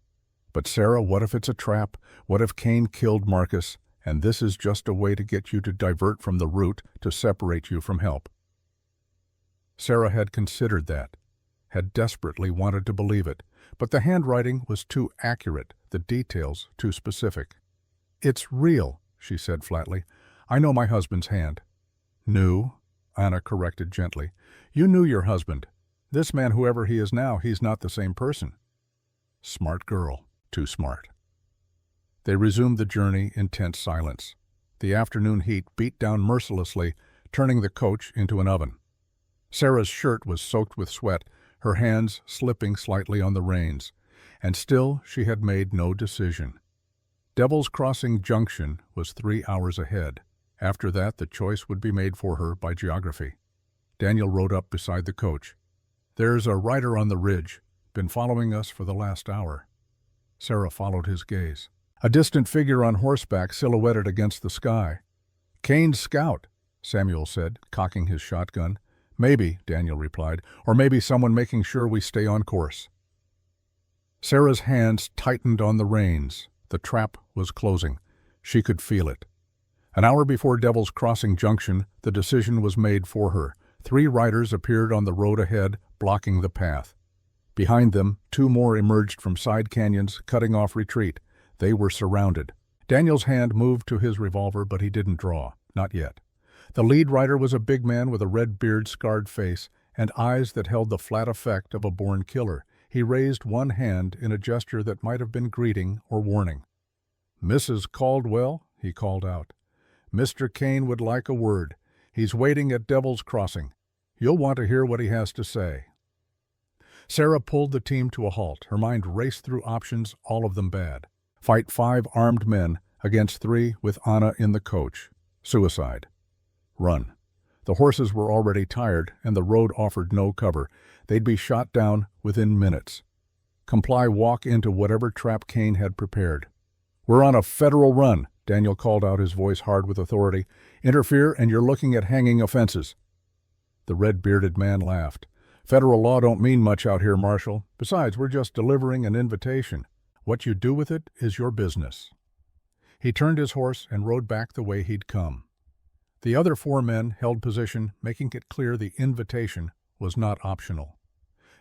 "But Sarah, what if it's a trap? What if Kane killed Marcus, and this is just a way to get you to divert from the route, to separate you from help?" Sarah had considered that, had desperately wanted to believe it, but the handwriting was too accurate, the details too specific. "It's real," she said flatly. "I know my husband's hand." "Knew," Anna corrected gently. "You knew your husband. This man, whoever he is now, he's not the same person." Smart girl. Too smart. They resumed the journey in tense silence. The afternoon heat beat down mercilessly, turning the coach into an oven. Sarah's shirt was soaked with sweat, her hands slipping slightly on the reins, and still she had made no decision. Devil's Crossing Junction was 3 hours ahead. After that, the choice would be made for her by geography. Daniel rode up beside the coach. "There's a rider on the ridge, been following us for the last hour." Sarah followed his gaze. A distant figure on horseback silhouetted against the sky. "Kane's scout," Samuel said, cocking his shotgun. "Maybe," Daniel replied, "or maybe someone making sure we stay on course." Sarah's hands tightened on the reins. The trap was closing. She could feel it. An hour before Devil's Crossing Junction, the decision was made for her. 3 riders appeared on the road ahead, blocking the path. Behind them, 2 more emerged from side canyons, cutting off retreat. They were surrounded. Daniel's hand moved to his revolver, but he didn't draw. Not yet. The lead rider was a big man with a red beard, scarred face, and eyes that held the flat effect of a born killer. He raised one hand in a gesture that might have been greeting or warning. "Mrs. Caldwell," he called out. Mr. Kane would like a word. He's waiting at Devil's Crossing. You'll want to hear what he has to say." Sarah pulled the team to a halt. Her mind raced through options, all of them bad. Fight 5 armed men against 3 with Anna in the coach. Suicide. Run. The horses were already tired, and the road offered no cover. They'd be shot down within minutes. Comply, walk into whatever trap Kane had prepared. "We're on a federal run," Daniel called out, his voice hard with authority. "Interfere and you're looking at hanging offenses." The red-bearded man laughed. "Federal law don't mean much out here, Marshal. Besides, we're just delivering an invitation. What you do with it is your business." He turned his horse and rode back the way he'd come. The other 4 men held position, making it clear the invitation was not optional.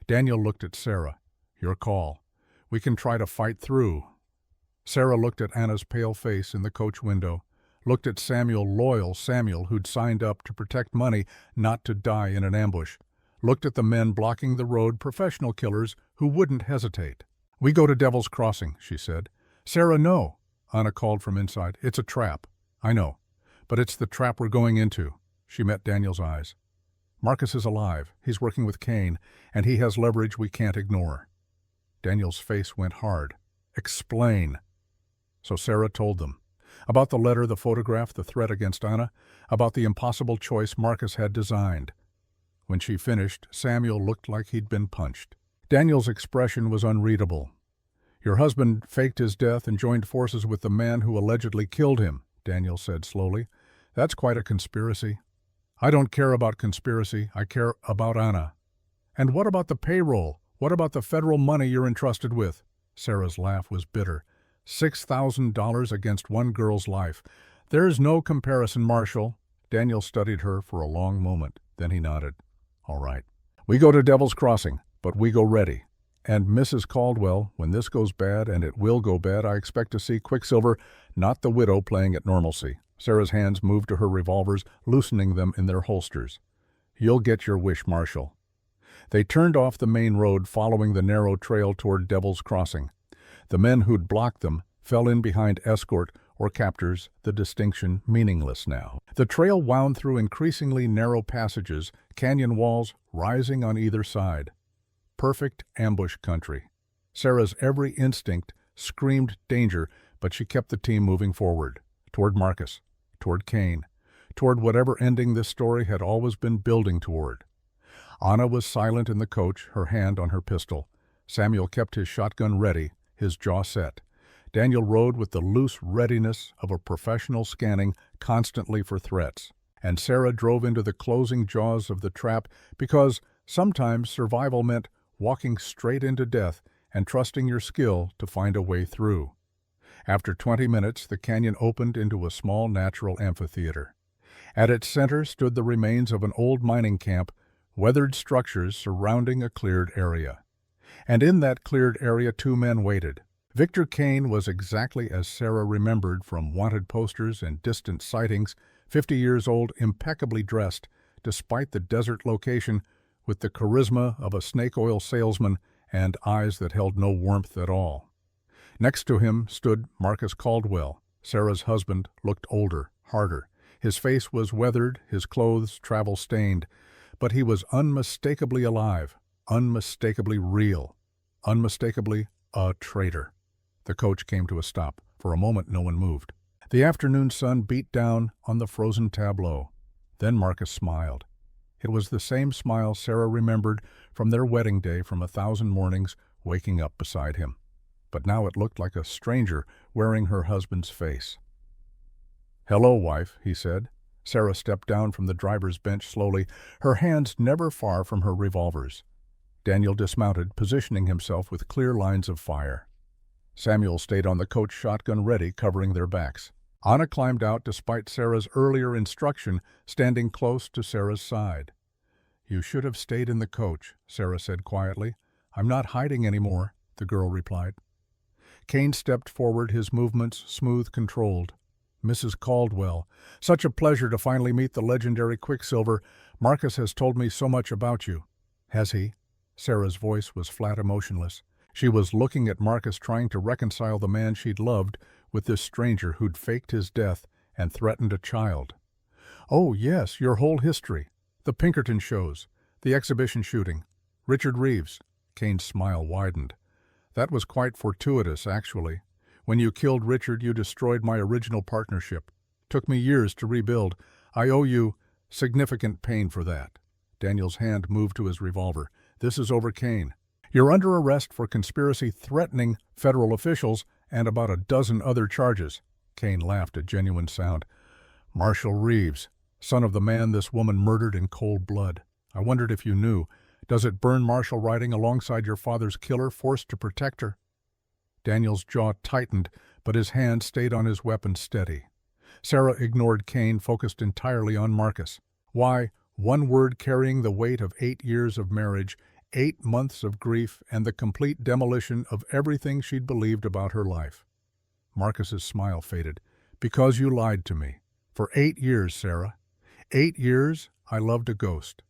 Daniel looked at Sarah. "Your call. We can try to fight through." Sarah looked at Anna's pale face in the coach window, looked at Samuel, loyal Samuel, who'd signed up to protect money, not to die in an ambush, looked at the men blocking the road, professional killers who wouldn't hesitate. "We go to Devil's Crossing," she said. "Sarah, no," Anna called from inside. "It's a trap." "I know, but it's the trap we're going into." She met Daniel's eyes. "Marcus is alive. He's working with Kane, and he has leverage we can't ignore." Daniel's face went hard. "Explain." So Sarah told them. About the letter, the photograph, the threat against Anna, about the impossible choice Marcus had designed. When she finished, Samuel looked like he'd been punched. Daniel's expression was unreadable. "Your husband faked his death and joined forces with the man who allegedly killed him," Daniel said slowly. "That's quite a conspiracy." "I don't care about conspiracy. I care about Anna." "And what about the payroll? What about the federal money you're entrusted with?" Sarah's laugh was bitter. $6,000 against one girl's life. "There's no comparison, Marshal." Daniel studied her for a long moment. Then he nodded. "All right. We go to Devil's Crossing, but we go ready. And Mrs. Caldwell, when this goes bad, and it will go bad, I expect to see Quicksilver, not the widow playing at normalcy." Sarah's hands moved to her revolvers, loosening them in their holsters. "You'll get your wish, Marshal." They turned off the main road, following the narrow trail toward Devil's Crossing. The men who'd blocked them fell in behind escort or captors, the distinction meaningless now. The trail wound through increasingly narrow passages, canyon walls rising on either side. Perfect ambush country. Sarah's every instinct screamed danger, but she kept the team moving forward, toward Marcus, toward Kane, toward whatever ending this story had always been building toward. Anna was silent in the coach, her hand on her pistol. Samuel kept his shotgun ready, his jaw set. Daniel rode with the loose readiness of a professional, scanning constantly for threats. And Sarah drove into the closing jaws of the trap because sometimes survival meant walking straight into death and trusting your skill to find a way through. After 20 minutes, the canyon opened into a small natural amphitheater. At its center stood the remains of an old mining camp, weathered structures surrounding a cleared area. And in that cleared area 2 men waited. Victor Kane was exactly as Sarah remembered from wanted posters and distant sightings, 50 years old, impeccably dressed, despite the desert location, with the charisma of a snake oil salesman and eyes that held no warmth at all. Next to him stood Marcus Caldwell. Sarah's husband looked older, harder. His face was weathered, his clothes travel-stained, but he was unmistakably alive, unmistakably real, unmistakably a traitor. The coach came to a stop. For a moment no one moved. The afternoon sun beat down on the frozen tableau. Then Marcus smiled. It was the same smile Sarah remembered from their wedding day, from 1,000 mornings waking up beside him. But now it looked like a stranger wearing her husband's face. "Hello, wife," he said. Sarah stepped down from the driver's bench slowly, her hands never far from her revolvers. Daniel dismounted, positioning himself with clear lines of fire. Samuel stayed on the coach, shotgun ready, covering their backs. Anna climbed out despite Sarah's earlier instruction, standing close to Sarah's side. "You should have stayed in the coach," Sarah said quietly. "I'm not hiding anymore," the girl replied. Kane stepped forward, his movements smooth, controlled. "Mrs. Caldwell, such a pleasure to finally meet the legendary Quicksilver. Marcus has told me so much about you." "Has he?" Sarah's voice was flat, emotionless. She was looking at Marcus, trying to reconcile the man she'd loved with this stranger who'd faked his death and threatened a child. Oh, yes, your whole history. The Pinkerton shows, the exhibition shooting, Richard Reeves. Kane's smile widened. That was quite fortuitous, actually. When you killed Richard, you destroyed my original partnership. Took me years to rebuild. I owe you significant pain for that. Daniel's hand moved to his revolver. This is over, Kane. You're under arrest for conspiracy threatening federal officials and about a dozen other charges. Kane laughed, a genuine sound. Marshall Reeves, son of the man this woman murdered in cold blood. I wondered if you knew. Does it burn Marshall riding alongside your father's killer, forced to protect her? Daniel's jaw tightened, but his hand stayed on his weapon steady. Sarah ignored Kane, focused entirely on Marcus. Why, one word carrying the weight of 8 years of marriage, 8 months of grief, and the complete demolition of everything she'd believed about her life. Marcus's smile faded. Because you lied to me. For 8 years, Sarah. 8 years, I loved a ghost.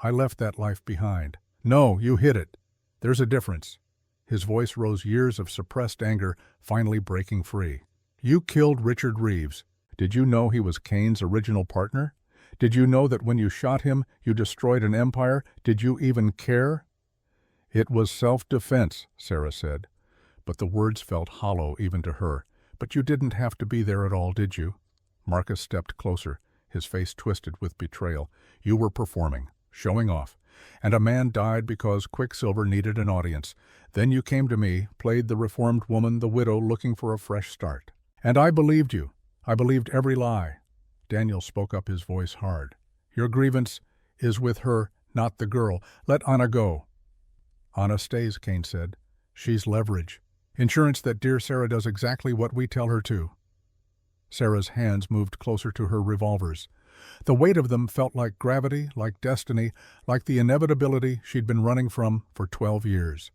I left that life behind. No, you hid it. There's a difference. His voice rose, years of suppressed anger finally breaking free. You killed Richard Reeves. Did you know he was Kane's original partner? Did you know that when you shot him, you destroyed an empire? Did you even care? It was self-defense, Sarah said. But the words felt hollow even to her. But you didn't have to be there at all, did you? Marcus stepped closer, his face twisted with betrayal. You were performing, showing off. And a man died because Quicksilver needed an audience. Then you came to me, played the reformed woman, the widow looking for a fresh start. And I believed you. I believed every lie. Daniel spoke up, his voice hard. Your grievance is with her, not the girl. Let Anna go. Anna stays, Kane said. She's leverage. Insurance that dear Sarah does exactly what we tell her to. Sarah's hands moved closer to her revolvers. The weight of them felt like gravity, like destiny, like the inevitability she'd been running from for 12 years.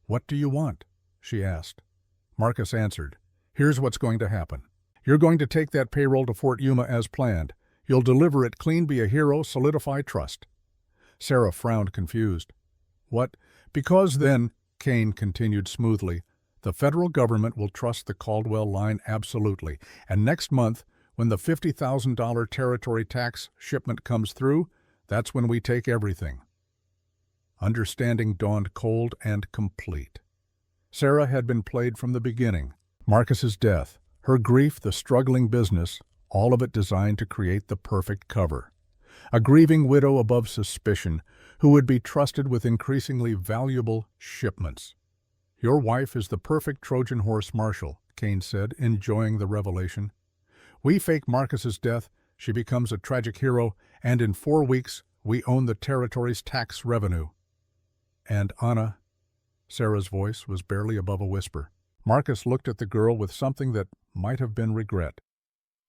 What do you want? She asked. Marcus answered. Here's what's going to happen. You're going to take that payroll to Fort Yuma as planned. You'll deliver it clean, be a hero, solidify trust. Sarah frowned, confused. What? Because then, Kane continued smoothly, the federal government will trust the Caldwell line absolutely. And next month, when the $50,000 territory tax shipment comes through, that's when we take everything. Understanding dawned cold and complete. Sarah had been played from the beginning. Marcus's death, her grief, the struggling business, all of it designed to create the perfect cover. A grieving widow above suspicion who would be trusted with increasingly valuable shipments. Your wife is the perfect Trojan horse, Marshall, Kane said, enjoying the revelation. We fake Marcus's death, she becomes a tragic hero, and in 4 weeks we own the territory's tax revenue. And Anna, Sarah's voice was barely above a whisper. Marcus looked at the girl with something that might have been regret.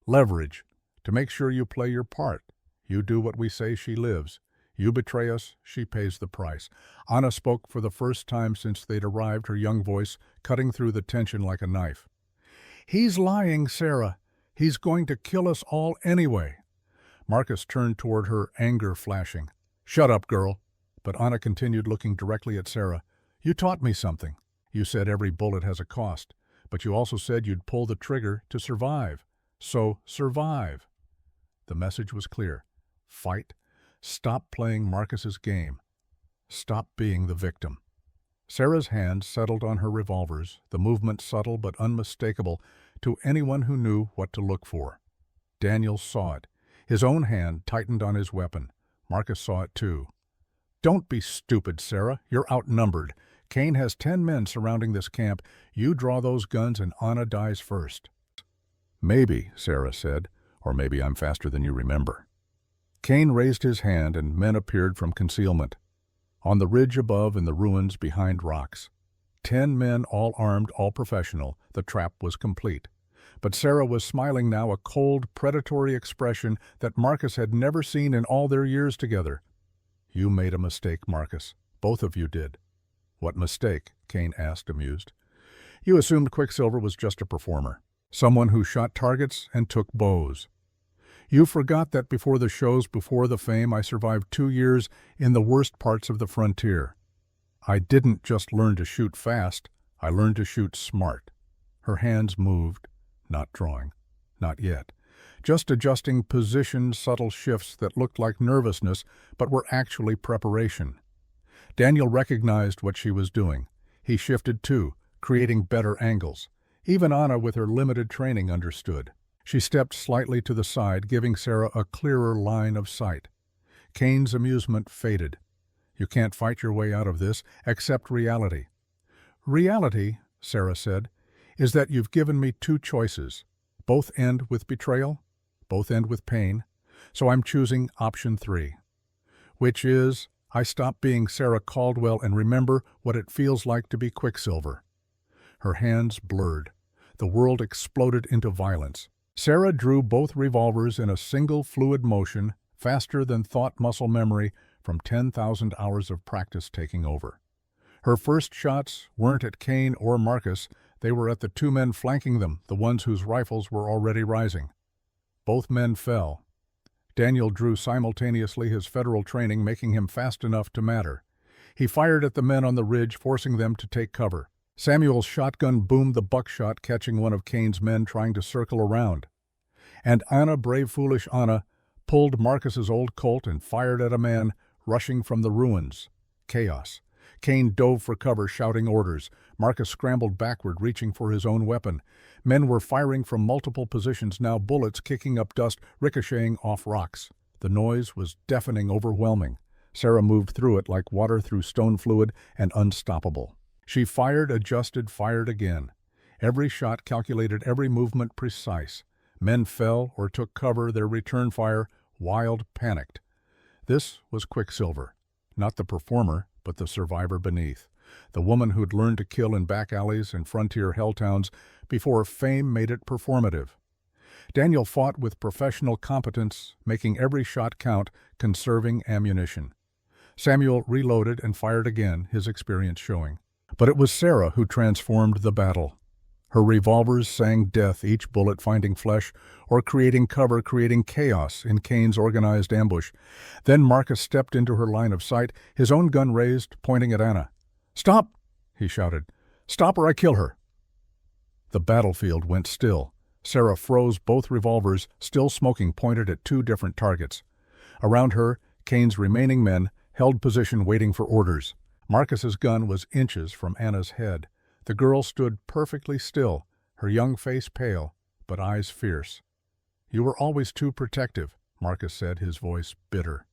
Leverage, to make sure you play your part. You do what we say, she lives. You betray us, she pays the price. Anna spoke for the first time since they'd arrived, her young voice cutting through the tension like a knife. He's lying, Sarah. He's going to kill us all anyway. Marcus turned toward her, anger flashing. Shut up, girl. But Anna continued, looking directly at Sarah. You taught me something. You said every bullet has a cost, but you also said you'd pull the trigger to survive. So survive. The message was clear. Fight. Stop playing Marcus's game. Stop being the victim. Sarah's hand settled on her revolvers, the movement subtle but unmistakable to anyone who knew what to look for. Daniel saw it. His own hand tightened on his weapon. Marcus saw it too. Don't be stupid, Sarah. You're outnumbered. Kane has 10 men surrounding this camp. You draw those guns and Anna dies first. Maybe, Sarah said, or maybe I'm faster than you remember. Kane raised his hand and men appeared from concealment. On the ridge above, in the ruins behind rocks. 10 men, all armed, all professional. The trap was complete. But Sarah was smiling now, a cold, predatory expression that Marcus had never seen in all their years together. You made a mistake, Marcus. Both of you did. What mistake? Kane asked, amused. You assumed Quicksilver was just a performer. Someone who shot targets and took bows. You forgot that before the shows, before the fame, I survived 2 years in the worst parts of the frontier. I didn't just learn to shoot fast, I learned to shoot smart. Her hands moved, not drawing, not yet. just adjusting position, subtle shifts that looked like nervousness but were actually preparation. Daniel recognized what she was doing. He shifted too, creating better angles. Even Anna, with her limited training, understood. She stepped slightly to the side, giving Sarah a clearer line of sight. Kane's amusement faded. "You can't fight your way out of this. Accept reality." "Reality," Sarah said, "is that you've given me two choices. Both end with betrayal, both end with pain. So I'm choosing option 3. Which is, I stop being Sarah Caldwell and remember what it feels like to be Quicksilver." Her hands blurred. The world exploded into violence. Sarah drew both revolvers in a single fluid motion, faster than thought muscle memory from 10,000 hours of practice taking over. Her first shots weren't at Kane or Marcus. They were at the two men flanking them, the ones whose rifles were already rising. Both men fell. Daniel drew simultaneously, his federal training making him fast enough to matter. He fired at the men on the ridge, forcing them to take cover. Samuel's shotgun boomed the buckshot, catching one of Kane's men trying to circle around. And Anna, brave foolish Anna, pulled Marcus's old Colt and fired at a man rushing from the ruins. Chaos. Kane dove for cover, shouting orders. Marcus scrambled backward, reaching for his own weapon. Men were firing from multiple positions now, bullets kicking up dust, ricocheting off rocks. The noise was deafening, overwhelming. Sarah moved through it like water through stone fluid, and unstoppable. She fired, adjusted, fired again. Every shot calculated, every movement precise. Men fell or took cover, their return fire wild, panicked. This was Quicksilver. Not the performer, but the survivor beneath. The woman who'd learned to kill in back alleys and frontier helltowns before fame made it performative. Daniel fought with professional competence, making every shot count, conserving ammunition. Samuel reloaded and fired again, his experience showing. But it was Sarah who transformed the battle. Her revolvers sang death, each bullet finding flesh or creating cover, creating chaos in Kane's organized ambush. Then Marcus stepped into her line of sight, his own gun raised, pointing at Anna. "Stop!" he shouted. "Stop or I kill her!" The battlefield went still. Sarah froze, both revolvers, still smoking, pointed at two different targets. Around her, Kane's remaining men held position, waiting for orders. Marcus's gun was inches from Anna's head. The girl stood perfectly still, her young face pale, but eyes fierce. "You were always too protective," Marcus said, his voice bitter.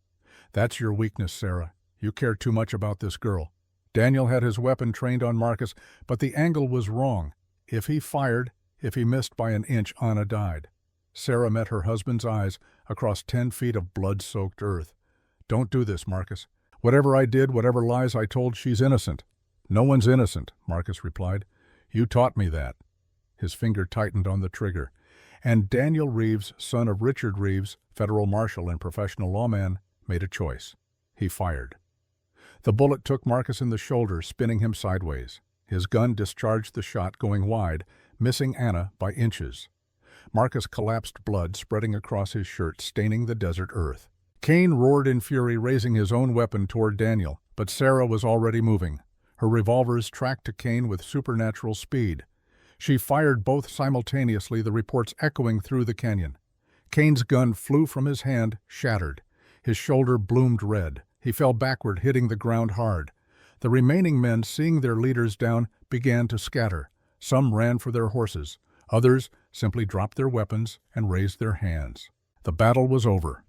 "That's your weakness, Sarah. You care too much about this girl." Daniel had his weapon trained on Marcus, but the angle was wrong. If he fired, if he missed by an inch, Anna died. Sarah met her husband's eyes across 10 feet of blood-soaked earth. "Don't do this, Marcus. Whatever I did, whatever lies I told, she's innocent." "No one's innocent," Marcus replied. "You taught me that." His finger tightened on the trigger. And Daniel Reeves, son of Richard Reeves, federal marshal and professional lawman, made a choice. He fired. The bullet took Marcus in the shoulder, spinning him sideways. His gun discharged the shot, going wide, missing Anna by inches. Marcus collapsed, blood spreading across his shirt, staining the desert earth. Kane roared in fury, raising his own weapon toward Daniel, but Sarah was already moving. Her revolvers tracked to Kane with supernatural speed. She fired both simultaneously, the reports echoing through the canyon. Kane's gun flew from his hand, shattered. His shoulder bloomed red. He fell backward, hitting the ground hard. The remaining men, seeing their leaders down, began to scatter. Some ran for their horses. Others simply dropped their weapons and raised their hands. The battle was over.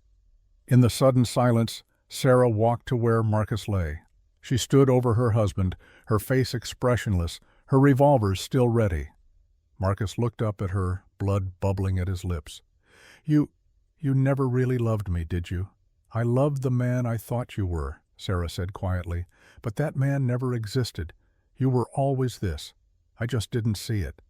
In the sudden silence, Sarah walked to where Marcus lay. She stood over her husband, her face expressionless, her revolvers still ready. Marcus looked up at her, blood bubbling at his lips. You never really loved me, did you?" "I loved the man I thought you were," Sarah said quietly, "but that man never existed. You were always this. I just didn't see it."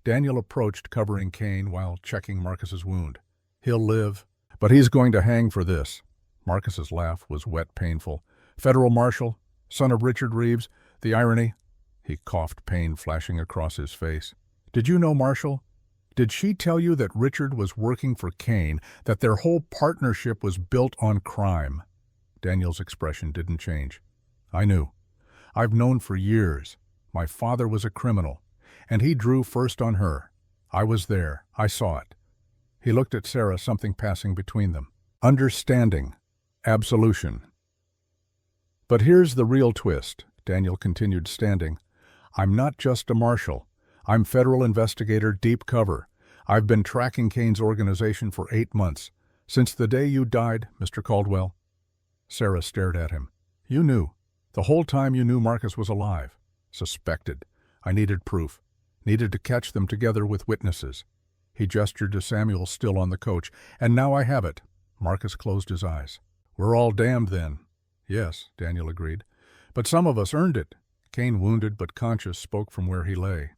Daniel approached, covering Kane while checking Marcus's wound. "He'll live, but he's going to hang for this." Marcus's laugh was wet, painful. "Federal marshal, son of Richard Reeves, the irony." He coughed, pain flashing across his face. "Did you know Marshall? Did she tell you that Richard was working for Kane, that their whole partnership was built on crime?" Daniel's expression didn't change. "I knew. I've known for years. My father was a criminal, and he drew first on her. I was there. I saw it." He looked at Sarah, something passing between them. Understanding. Absolution. But here's the real twist, Daniel continued, standing. I'm not just a marshal. I'm federal investigator, deep cover. I've been tracking Kane's organization for 8 months. Since the day you died, Mr. Caldwell. Sarah stared at him. You knew. The whole time you knew Marcus was alive. Suspected. I needed proof. Needed to catch them together with witnesses. He gestured to Samuel, still on the coach. And now I have it. Marcus closed his eyes. We're all damned then. Yes, Daniel agreed. But some of us earned it. Kane, wounded but conscious, spoke from where he lay.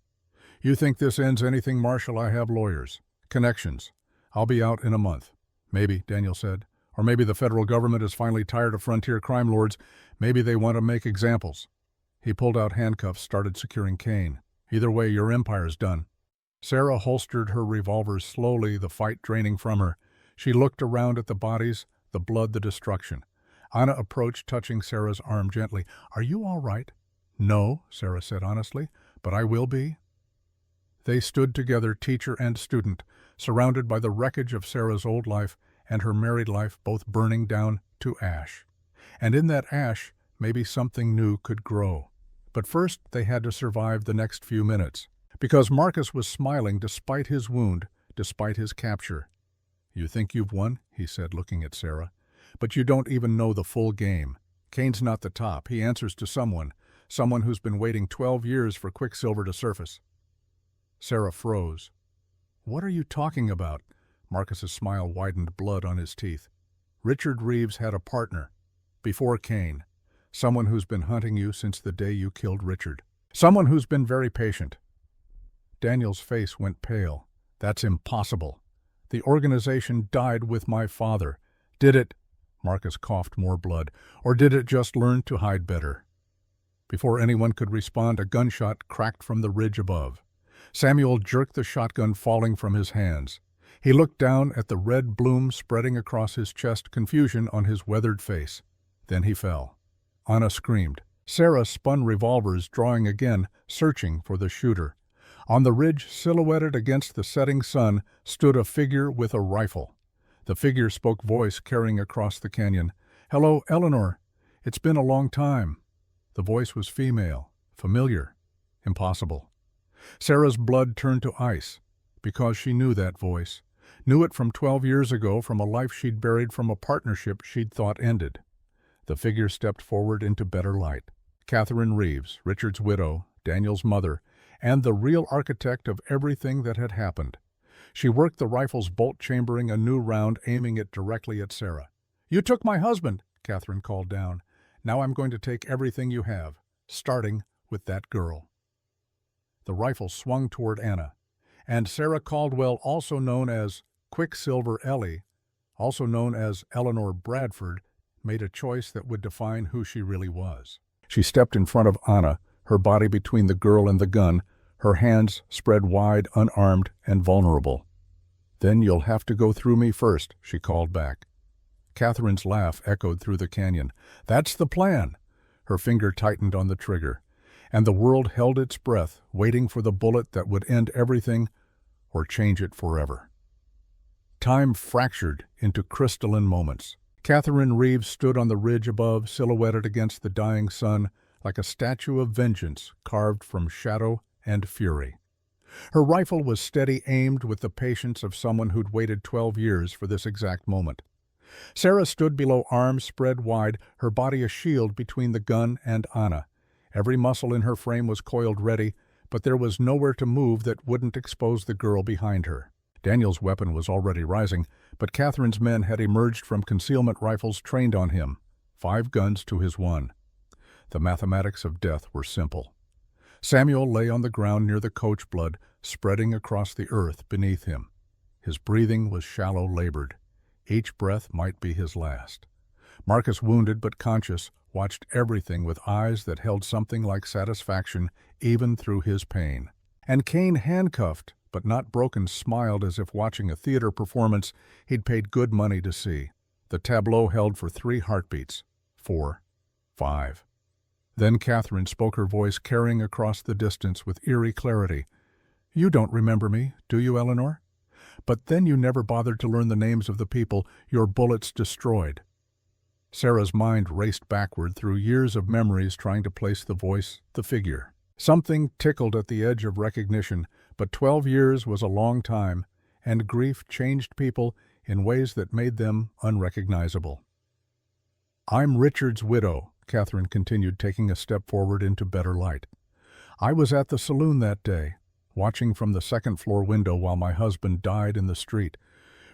You think this ends anything, Marshal? I have lawyers. Connections. I'll be out in a month. Maybe, Daniel said. Or maybe the federal government is finally tired of frontier crime lords. Maybe they want to make examples. He pulled out handcuffs, started securing Kane. Either way, your empire's done. Sarah holstered her revolver slowly, the fight draining from her. She looked around at the bodies, the blood, the destruction. Anna approached, touching Sarah's arm gently. Are you all right? No, Sarah said honestly, but I will be. They stood together, teacher and student, surrounded by the wreckage of Sarah's old life and her married life, both burning down to ash. And in that ash, maybe something new could grow. But first, they had to survive the next few minutes, because Marcus was smiling despite his wound, despite his capture. You think you've won, he said, looking at Sarah, but you don't even know the full game. Kane's not the top. He answers to someone who's been waiting 12 years for Quicksilver to surface. Sarah froze. What are you talking about? Marcus's smile widened, blood on his teeth. Richard Reeves had a partner. Before Kane. Someone who's been hunting you since the day you killed Richard. Someone who's been very patient. Daniel's face went pale. That's impossible. The organization died with my father. Did it, Marcus coughed more blood, or did it just learn to hide better? Before anyone could respond, a gunshot cracked from the ridge above. Samuel jerked the shotgun, falling from his hands. He looked down at the red bloom spreading across his chest, confusion on his weathered face. Then he fell. Anna screamed. Sarah spun revolvers, drawing again, searching for the shooter. On the ridge, silhouetted against the setting sun, stood a figure with a rifle. The figure spoke, voice carrying across the canyon. Hello, Eleanor. It's been a long time. The voice was female, familiar, impossible. Sarah's blood turned to ice, because she knew that voice. Knew it from 12 years ago, from a life she'd buried, from a partnership she'd thought ended. The figure stepped forward into better light. Catherine Reeves, Richard's widow, Daniel's mother, and the real architect of everything that had happened. She worked the rifle's bolt, chambering a new round, aiming it directly at Sarah. You took my husband, Catherine called down. Now I'm going to take everything you have, starting with that girl. The rifle swung toward Anna, and Sarah Caldwell, also known as Quicksilver Ellie, also known as Eleanor Bradford, made a choice that would define who she really was. She stepped in front of Anna, her body between the girl and the gun, her hands spread wide, unarmed and vulnerable. Then you'll have to go through me first, she called back. Catherine's laugh echoed through the canyon. That's the plan. Her finger tightened on the trigger, and the world held its breath, waiting for the bullet that would end everything or change it forever. Time fractured into crystalline moments. Catherine Reeves stood on the ridge above, silhouetted against the dying sun, like a statue of vengeance carved from shadow and fury. Her rifle was steady, aimed with the patience of someone who'd waited 12 years for this exact moment. Sarah stood below, arms spread wide, her body a shield between the gun and Anna. Every muscle in her frame was coiled ready, but there was nowhere to move that wouldn't expose the girl behind her. Daniel's weapon was already rising, but Catherine's men had emerged from concealment rifles trained on him, 5 guns to his 1. The mathematics of death were simple. Samuel lay on the ground near the coach, blood spreading across the earth beneath him. His breathing was shallow, labored. Each breath might be his last. Marcus, wounded but conscious, watched everything with eyes that held something like satisfaction even through his pain. And Kane, handcuffed but not broken, smiled as if watching a theater performance he'd paid good money to see. The tableau held for 3 heartbeats, 4, 5. Then Catherine spoke, her voice carrying across the distance with eerie clarity. You don't remember me, do you, Eleanor? But then you never bothered to learn the names of the people your bullets destroyed." Sarah's mind raced backward through years of memories trying to place the voice, the figure. Something tickled at the edge of recognition, but 12 years was a long time, and grief changed people in ways that made them unrecognizable. "I'm Richard's widow," Catherine continued, taking a step forward into better light. "I was at the saloon that day, watching from the second-floor window while my husband died in the street,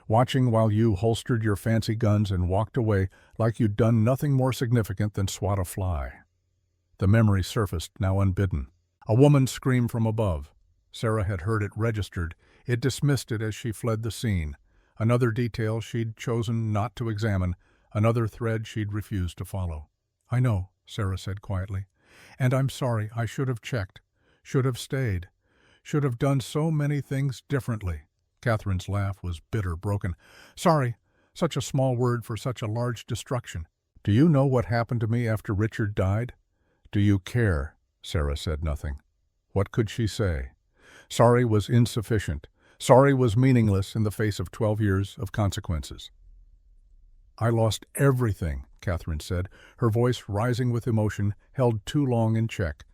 watching while you holstered your fancy guns and walked away like you'd done nothing more significant than swat a fly." The memory surfaced, now unbidden. A woman's scream from above. Sarah had heard it registered. It dismissed it as she fled the scene. Another detail she'd chosen not to examine, another thread she'd refused to follow. "I know," Sarah said quietly. "And I'm sorry. I should have checked. Should have stayed. Should have done so many things differently." Catherine's laugh was bitter, broken. "Sorry. Such a small word for such a large destruction. Do you know what happened to me after Richard died?" "Do you care?" Sarah said nothing. What could she say? Sorry was insufficient. Sorry was meaningless in the face of 12 years of consequences. "I lost everything," Catherine said, her voice rising with emotion, held too long in check.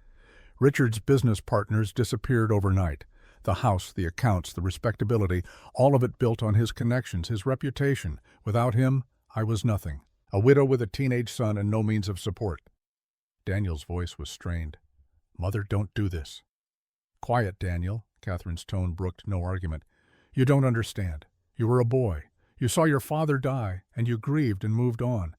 "Richard's business partners disappeared overnight. The house, the accounts, the respectability, all of it built on his connections, his reputation. Without him, I was nothing. A widow with a teenage son and no means of support." Daniel's voice was strained. "Mother, don't do this." "Quiet, Daniel." Catherine's tone brooked no argument. "You don't understand. You were a boy. You saw your father die, and you grieved and moved on.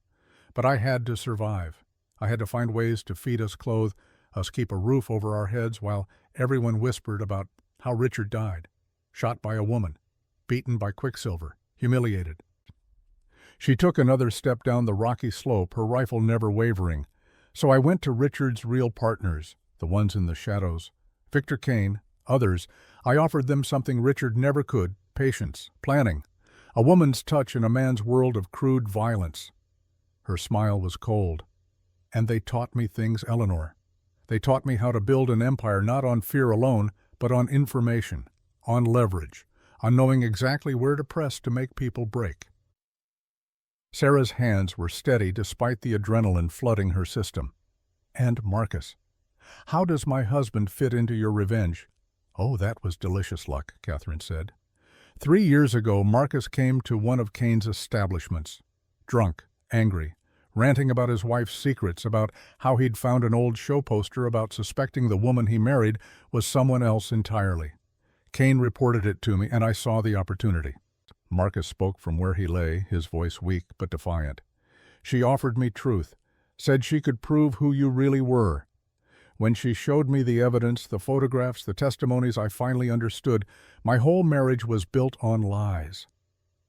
But I had to survive. I had to find ways to feed us, clothe us, keep a roof over our heads while everyone whispered about how Richard died. Shot by a woman. Beaten by quicksilver. Humiliated." She took another step down the rocky slope, her rifle never wavering. "So I went to Richard's real partners, the ones in the shadows. Victor Kane, others. I offered them something Richard never could, patience, planning. A woman's touch in a man's world of crude violence." Her smile was cold. "And they taught me things, Eleanor. They taught me how to build an empire not on fear alone, but on information, on leverage, on knowing exactly where to press to make people break." Sarah's hands were steady despite the adrenaline flooding her system. "And Marcus. How does my husband fit into your revenge?" "Oh, that was delicious luck," Catherine said. 3 years ago, Marcus came to one of Kane's establishments. Drunk, angry, ranting about his wife's secrets, about how he'd found an old show poster about suspecting the woman he married was someone else entirely. Kane reported it to me, and I saw the opportunity. Marcus spoke from where he lay, his voice weak but defiant. "She offered me truth, said she could prove who you really were. When she showed me the evidence, the photographs, the testimonies, I finally understood. My whole marriage was built on lies."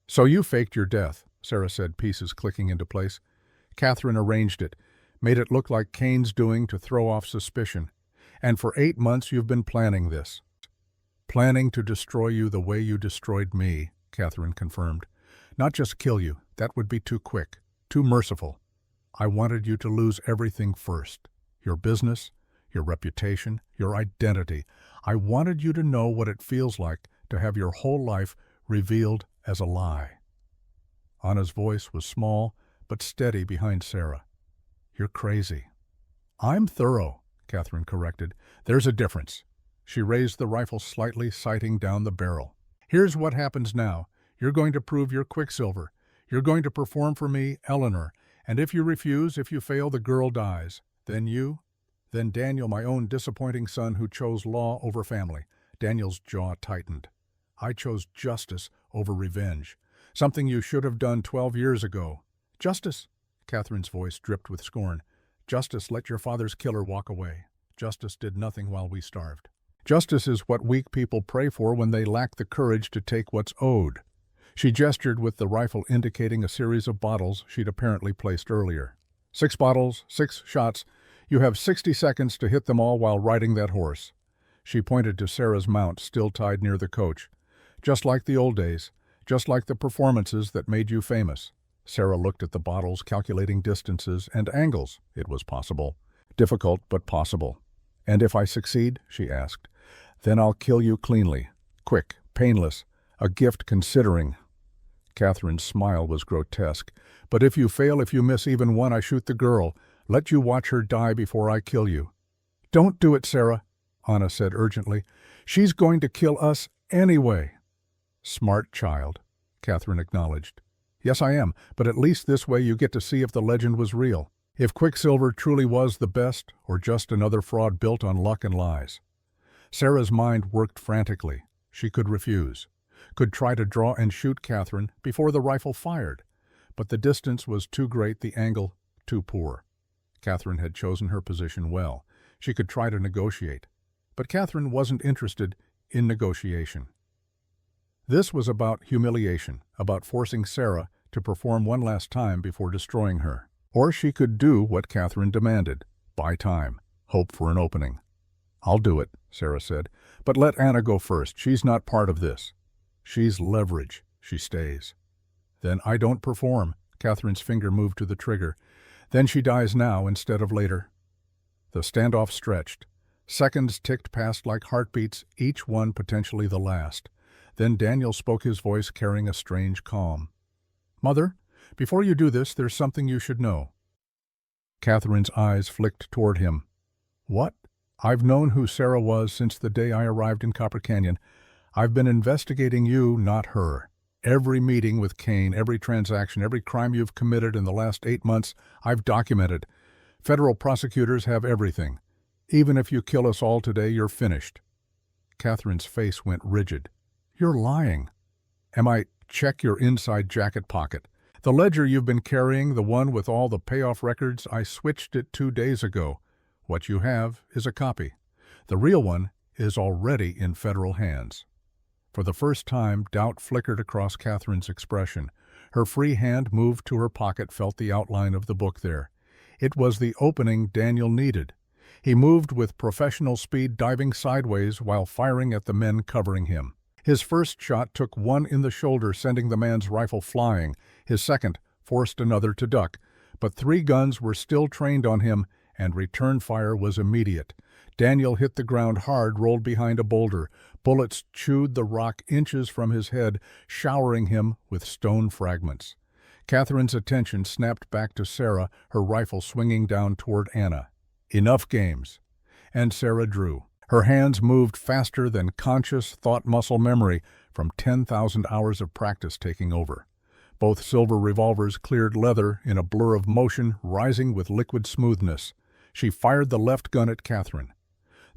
"So you faked your death," Sarah said, pieces clicking into place. Catherine arranged it, made it look like Kane's doing to throw off suspicion. "And for 8 months you've been planning this." "Planning to destroy you the way you destroyed me," Catherine confirmed. "Not just kill you, that would be too quick, too merciful. I wanted you to lose everything first. Your business, your reputation, your identity. I wanted you to know what it feels like to have your whole life revealed as a lie." Anna's voice was small but steady behind Sarah. "You're crazy." "I'm thorough," Catherine corrected. "There's a difference." She raised the rifle slightly, sighting down the barrel. "Here's what happens now. You're going to prove you're Quicksilver. You're going to perform for me, Eleanor. And if you refuse, if you fail, the girl dies. Then Daniel, my own disappointing son who chose law over family." Daniel's jaw tightened. "I chose justice over revenge. Something you should have done 12 years ago." "Justice?" Catherine's voice dripped with scorn. "Justice let your father's killer walk away. Justice did nothing while we starved. Justice is what weak people pray for when they lack the courage to take what's owed." She gestured with the rifle indicating a series of bottles she'd apparently placed earlier. 6 bottles, 6 shots. You have 60 seconds to hit them all while riding that horse." She pointed to Sarah's mount still tied near the coach. "Just like the old days. Just like the performances that made you famous." Sarah looked at the bottles, calculating distances and angles. It was possible. Difficult, but possible. "And if I succeed?" she asked. "Then I'll kill you cleanly. Quick, painless. A gift considering. Catherine's smile was grotesque. But if you fail, if you miss even one, I shoot the girl. Let you watch her die before I kill you. Don't do it, Sarah, Anna said urgently. She's going to kill us anyway. Smart child, Catherine acknowledged. Yes, I am, but at least this way you get to see if the legend was real. If Quicksilver truly was the best, or just another fraud built on luck and lies. Sarah's mind worked frantically. She could refuse. Could try to draw and shoot Catherine before the rifle fired. But the distance was too great, the angle too poor. Catherine had chosen her position well. She could try to negotiate. But Catherine wasn't interested in negotiation. This was about humiliation, about forcing Sarah to perform one last time before destroying her. Or she could do what Catherine demanded, buy time, hope for an opening. I'll do it, Sarah said, but let Anna go first. She's not part of this. She's leverage. She stays. Then I don't perform. Catherine's finger moved to the trigger. Then she dies now instead of later. The standoff stretched. Seconds ticked past like heartbeats, each one potentially the last. Then Daniel spoke, his voice carrying a strange calm. Mother, before you do this, there's something you should know. Catherine's eyes flicked toward him. What? I've known who Sarah was since the day I arrived in Copper Canyon. I've been investigating you, not her. Every meeting with Kane, every transaction, every crime you've committed in the last 8 months, I've documented. Federal prosecutors have everything. Even if you kill us all today, you're finished. Catherine's face went rigid. You're lying. Check your inside jacket pocket. The ledger you've been carrying, the one with all the payoff records, I switched it 2 days ago. What you have is a copy. The real one is already in federal hands. For the first time, doubt flickered across Catherine's expression. Her free hand moved to her pocket, felt the outline of the book there. It was the opening Daniel needed. He moved with professional speed, diving sideways while firing at the men covering him. His first shot took one in the shoulder, sending the man's rifle flying. His second forced another to duck. But 3 guns were still trained on him, and return fire was immediate. Daniel hit the ground hard, rolled behind a boulder. Bullets chewed the rock inches from his head, showering him with stone fragments. Catherine's attention snapped back to Sarah, her rifle swinging down toward Anna. Enough games. And Sarah drew. Her hands moved faster than conscious thought muscle memory from 10,000 hours of practice taking over. Both silver revolvers cleared leather in a blur of motion, rising with liquid smoothness. She fired the left gun at Catherine.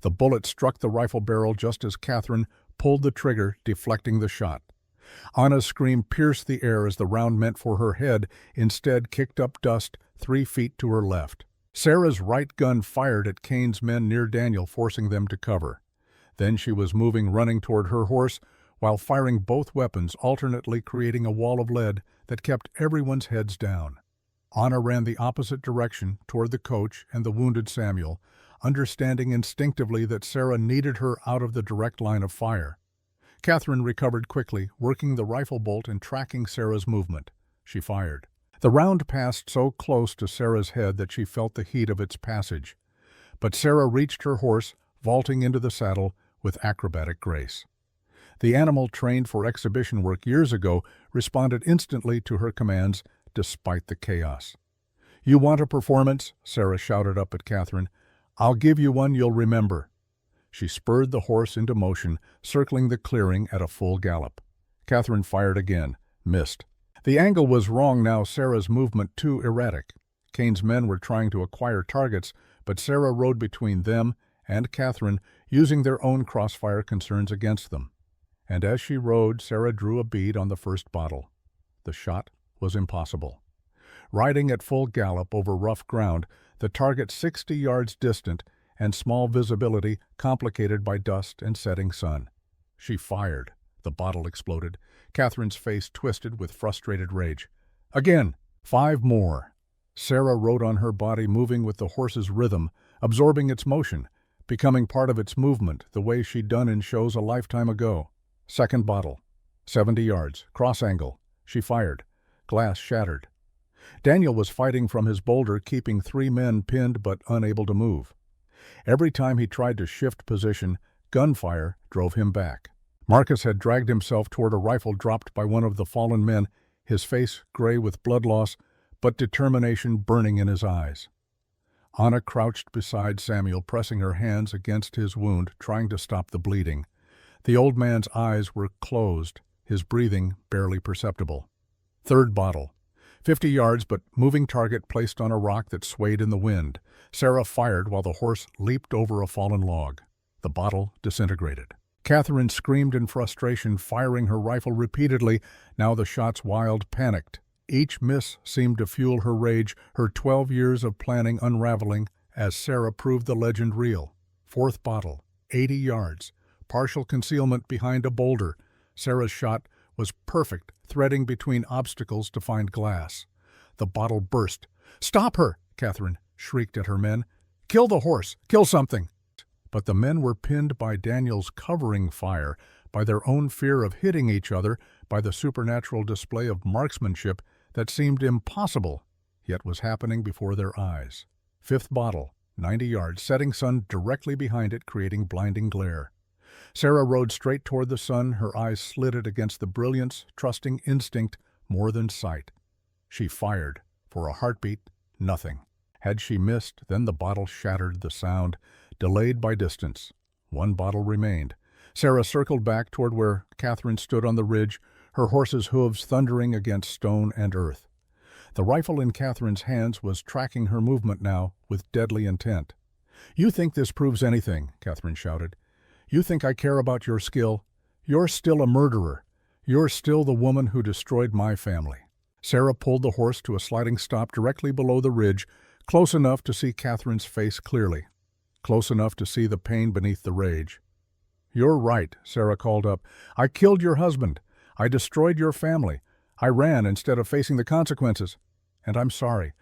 The bullet struck the rifle barrel just as Catherine pulled the trigger, deflecting the shot. Anna's scream pierced the air as the round meant for her head instead kicked up dust 3 feet to her left. Sarah's right gun fired at Kane's men near Daniel, forcing them to cover. Then she was moving, running toward her horse, while firing both weapons, alternately creating a wall of lead that kept everyone's heads down. Anna ran the opposite direction, toward the coach and the wounded Samuel, understanding instinctively that Sarah needed her out of the direct line of fire. Catherine recovered quickly, working the rifle bolt and tracking Sarah's movement. She fired. The round passed so close to Sarah's head that she felt the heat of its passage. But Sarah reached her horse, vaulting into the saddle with acrobatic grace. The animal, trained for exhibition work years ago, responded instantly to her commands, despite the chaos. "You want a performance?" Sarah shouted up at Catherine. "I'll give you one you'll remember." She spurred the horse into motion, circling the clearing at a full gallop. Catherine fired again, missed. The angle was wrong now, Sarah's movement too erratic. Kane's men were trying to acquire targets, but Sarah rode between them and Catherine, using their own crossfire concerns against them. And as she rode, Sarah drew a bead on the first bottle. The shot was impossible. Riding at full gallop over rough ground, the target 60 yards distant and small visibility complicated by dust and setting sun. She fired. The bottle exploded. Catherine's face twisted with frustrated rage. Again! 5 more. Sarah rode on her body, moving with the horse's rhythm, absorbing its motion, becoming part of its movement, the way she'd done in shows a lifetime ago. Second bottle. 70 yards. Cross angle. She fired. Glass shattered. Daniel was fighting from his boulder, keeping 3 men pinned but unable to move. Every time he tried to shift position, gunfire drove him back. Marcus had dragged himself toward a rifle dropped by one of the fallen men, his face gray with blood loss, but determination burning in his eyes. Anna crouched beside Samuel, pressing her hands against his wound, trying to stop the bleeding. The old man's eyes were closed, his breathing barely perceptible. Third bottle. 50 yards, but moving target placed on a rock that swayed in the wind. Sarah fired while the horse leaped over a fallen log. The bottle disintegrated. Catherine screamed in frustration, firing her rifle repeatedly. Now the shots wild, panicked. Each miss seemed to fuel her rage, her 12 years of planning unraveling as Sarah proved the legend real. Fourth bottle, 80 yards, partial concealment behind a boulder. Sarah's shot was perfect, threading between obstacles to find glass. The bottle burst. "Stop her!" Catherine shrieked at her men. "Kill the horse! Kill something!" But the men were pinned by Daniel's covering fire, by their own fear of hitting each other, by the supernatural display of marksmanship that seemed impossible, yet was happening before their eyes. Fifth bottle, 90 yards, setting sun directly behind it, creating blinding glare. Sarah rode straight toward the sun, her eyes slitted against the brilliance, trusting instinct more than sight. She fired. For a heartbeat, nothing. Had she missed, then the bottle shattered the sound, delayed by distance. One bottle remained. Sarah circled back toward where Catherine stood on the ridge, her horse's hooves thundering against stone and earth. The rifle in Catherine's hands was tracking her movement now with deadly intent. "You think this proves anything?" Catherine shouted. "You think I care about your skill? You're still a murderer. You're still the woman who destroyed my family." Sarah pulled the horse to a sliding stop directly below the ridge, close enough to see Catherine's face clearly, close enough to see the pain beneath the rage. "You're right," Sarah called up. "I killed your husband. I destroyed your family. I ran instead of facing the consequences. And I'm sorry.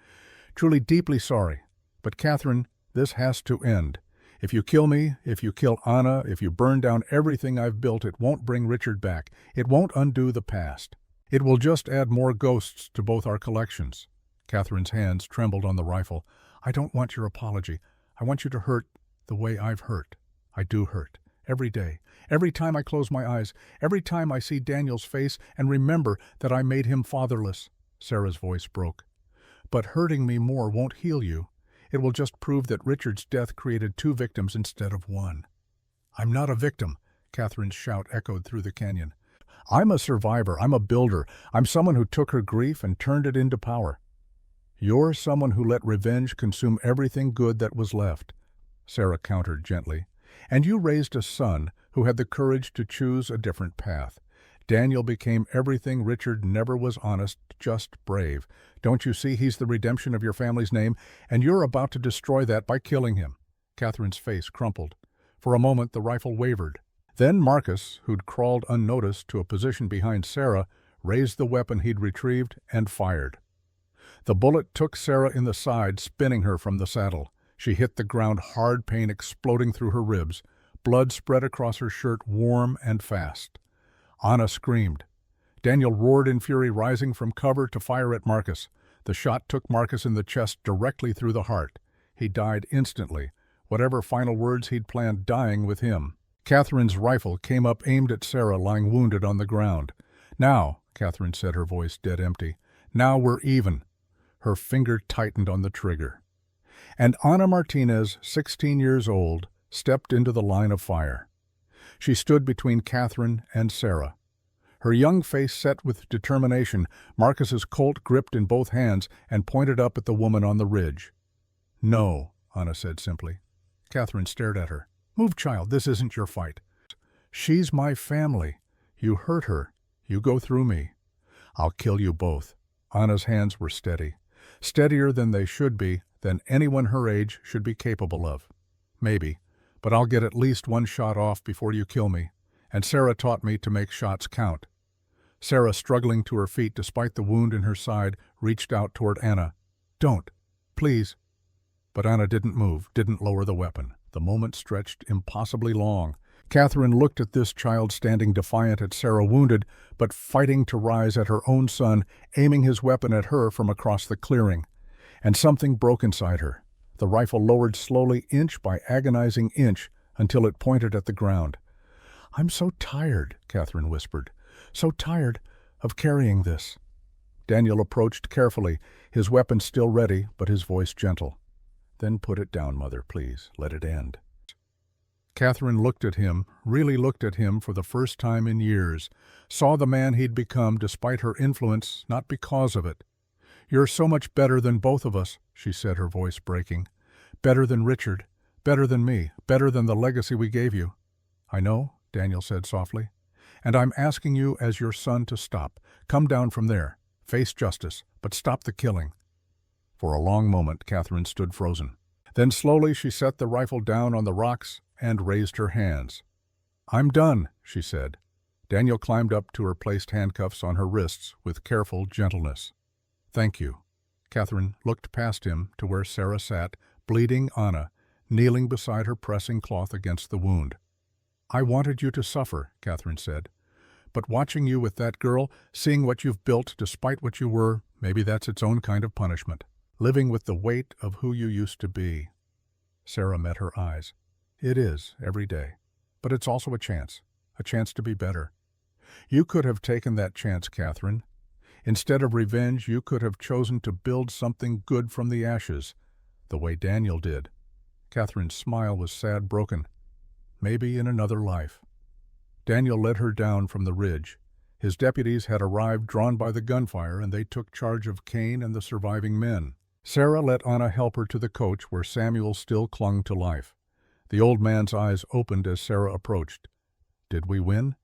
Truly deeply sorry. But Catherine, this has to end. If you kill me, if you kill Anna, if you burn down everything I've built, it won't bring Richard back. It won't undo the past. It will just add more ghosts to both our collections." Catherine's hands trembled on the rifle. "I don't want your apology. I want you to hurt the way I've hurt. I do hurt. Every day. Every time I close my eyes. Every time I see Daniel's face and remember that I made him fatherless." Sarah's voice broke. "But hurting me more won't heal you. It will just prove that Richard's death created 2 victims instead of 1. "I'm not a victim," Catherine's shout echoed through the canyon. "I'm a survivor. I'm a builder. I'm someone who took her grief and turned it into power." "You're someone who let revenge consume everything good that was left," Sarah countered gently. "And you raised a son who had the courage to choose a different path. Daniel became everything Richard never was: honest, just, brave. Don't you see he's the redemption of your family's name? And you're about to destroy that by killing him." Catherine's face crumpled. For a moment the rifle wavered. Then Marcus, who'd crawled unnoticed to a position behind Sarah, raised the weapon he'd retrieved and fired. The bullet took Sarah in the side, spinning her from the saddle. She hit the ground hard, pain exploding through her ribs. Blood spread across her shirt, warm and fast. Anna screamed. Daniel roared in fury, rising from cover to fire at Marcus. The shot took Marcus in the chest directly through the heart. He died instantly, whatever final words he'd planned dying with him. Catherine's rifle came up, aimed at Sarah, lying wounded on the ground. "Now," Catherine said, her voice dead empty, "now we're even." Her finger tightened on the trigger. And Ana Martinez, 16 years old, stepped into the line of fire. She stood between Catherine and Sarah. Her young face set with determination, Marcus's Colt gripped in both hands and pointed up at the woman on the ridge. "No," Ana said simply. Catherine stared at her. "Move, child, this isn't your fight." "She's my family. You hurt her. You go through me. I'll kill you both." Ana's hands were steady. Steadier than they should be, than anyone her age should be capable of. "Maybe, but I'll get at least 1 shot off before you kill me. And Sarah taught me to make shots count." Sarah, struggling to her feet despite the wound in her side, reached out toward Anna. "Don't. Please." But Anna didn't move, didn't lower the weapon. The moment stretched impossibly long. Catherine looked at this child standing defiant at Sarah, wounded, but fighting to rise at her own son, aiming his weapon at her from across the clearing. And something broke inside her. The rifle lowered slowly, inch by agonizing inch, until it pointed at the ground. "I'm so tired," Catherine whispered. "So tired of carrying this." Daniel approached carefully, his weapon still ready, but his voice gentle. "Then put it down, Mother, please. Let it end." Catherine looked at him, really looked at him for the first time in years, saw the man he'd become despite her influence, not because of it. "You're so much better than both of us," she said, her voice breaking. "Better than Richard, better than me, better than the legacy we gave you." "I know," Daniel said softly, "and I'm asking you as your son to stop. Come down from there. Face justice, but stop the killing." For a long moment, Catherine stood frozen. Then slowly she set the rifle down on the rocks and raised her hands. "I'm done," she said. Daniel climbed up to her, placed handcuffs on her wrists with careful gentleness. "Thank you." Catherine looked past him to where Sarah sat, bleeding Anna, kneeling beside her, pressing cloth against the wound. "I wanted you to suffer," Catherine said. "But watching you with that girl, seeing what you've built despite what you were, maybe that's its own kind of punishment. Living with the weight of who you used to be." Sarah met her eyes. "It is, every day. But it's also a chance to be better. You could have taken that chance, Catherine. Instead of revenge, you could have chosen to build something good from the ashes, the way Daniel did." Catherine's smile was sad, broken. "Maybe in another life." Daniel led her down from the ridge. His deputies had arrived, drawn by the gunfire, and they took charge of Kane and the surviving men. Sarah let Anna help her to the coach, where Samuel still clung to life. The old man's eyes opened as Sarah approached. "Did we win?"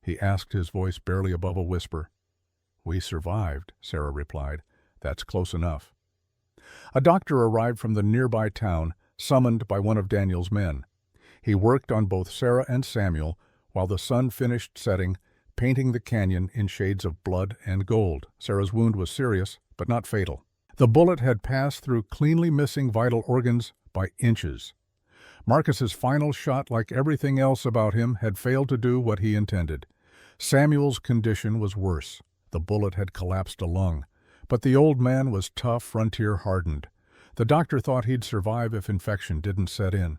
he asked, his voice barely above a whisper. "We survived," Sarah replied. "That's close enough." A doctor arrived from the nearby town, summoned by one of Daniel's men. He worked on both Sarah and Samuel while the sun finished setting, painting the canyon in shades of blood and gold. Sarah's wound was serious, but not fatal. The bullet had passed through, cleanly missing vital organs by inches. Marcus's final shot, like everything else about him, had failed to do what he intended. Samuel's condition was worse. The bullet had collapsed a lung. But the old man was tough, frontier-hardened. The doctor thought he'd survive if infection didn't set in.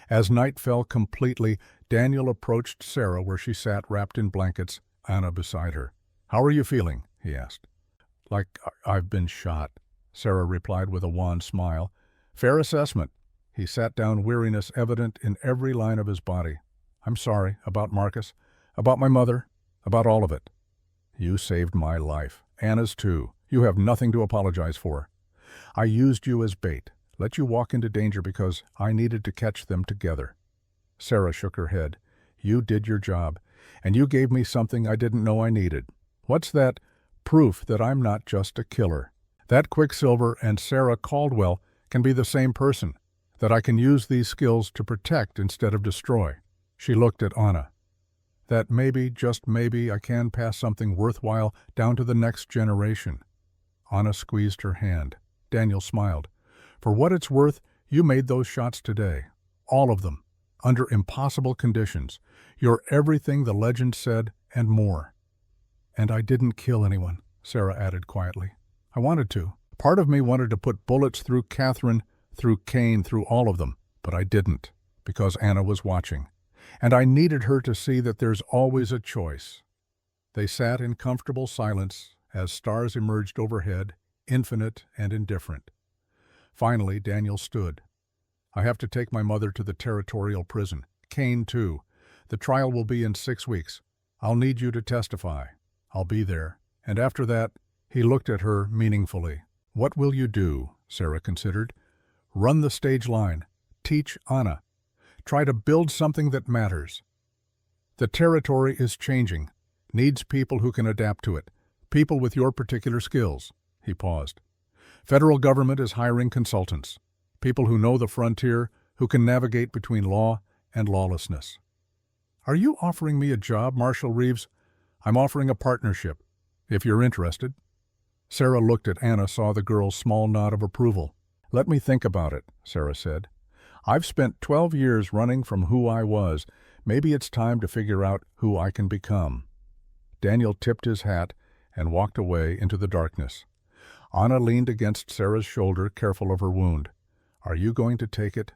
As night fell completely, Daniel approached Sarah where she sat wrapped in blankets, Anna beside her. "How are you feeling?" he asked. "Like I've been shot," Sarah replied with a wan smile. "Fair assessment." He sat down, weariness evident in every line of his body. "I'm sorry about Marcus, about my mother, about all of it." "You saved my life. Anna's too. You have nothing to apologize for. I used you as bait, let you walk into danger because I needed to catch them together." Sarah shook her head. "You did your job, and you gave me something I didn't know I needed." "What's that?" "Proof that I'm not just a killer. That Quicksilver and Sarah Caldwell can be the same person, that I can use these skills to protect instead of destroy." She looked at Anna. "That maybe, just maybe, I can pass something worthwhile down to the next generation." Anna squeezed her hand. Daniel smiled. "For what it's worth, you made those shots today. All of them. Under impossible conditions. You're everything the legend said, and more." "And I didn't kill anyone," Sarah added quietly. "I wanted to. Part of me wanted to put bullets through Catherine, through Kane, through all of them. But I didn't, because Anna was watching. And I needed her to see that there's always a choice." They sat in comfortable silence as stars emerged overhead, infinite and indifferent. Finally, Daniel stood. "I have to take my mother to the territorial prison. Kane, too. The trial will be in 6 weeks. I'll need you to testify. I'll be there. And after that," he looked at her meaningfully. "What will you do?" Sarah considered. "Run the stage line. Teach Anna. Try to build something that matters. The territory is changing. Needs people who can adapt to it. People with your particular skills." He paused. "Federal government is hiring consultants. People who know the frontier, who can navigate between law and lawlessness." "Are you offering me a job, Marshal Reeves?" "I'm offering a partnership, if you're interested." Sarah looked at Anna, saw the girl's small nod of approval. "Let me think about it," Sarah said. "I've spent 12 years running from who I was. Maybe it's time to figure out who I can become." Daniel tipped his hat and walked away into the darkness. Anna leaned against Sarah's shoulder, careful of her wound. "Are you going to take it?"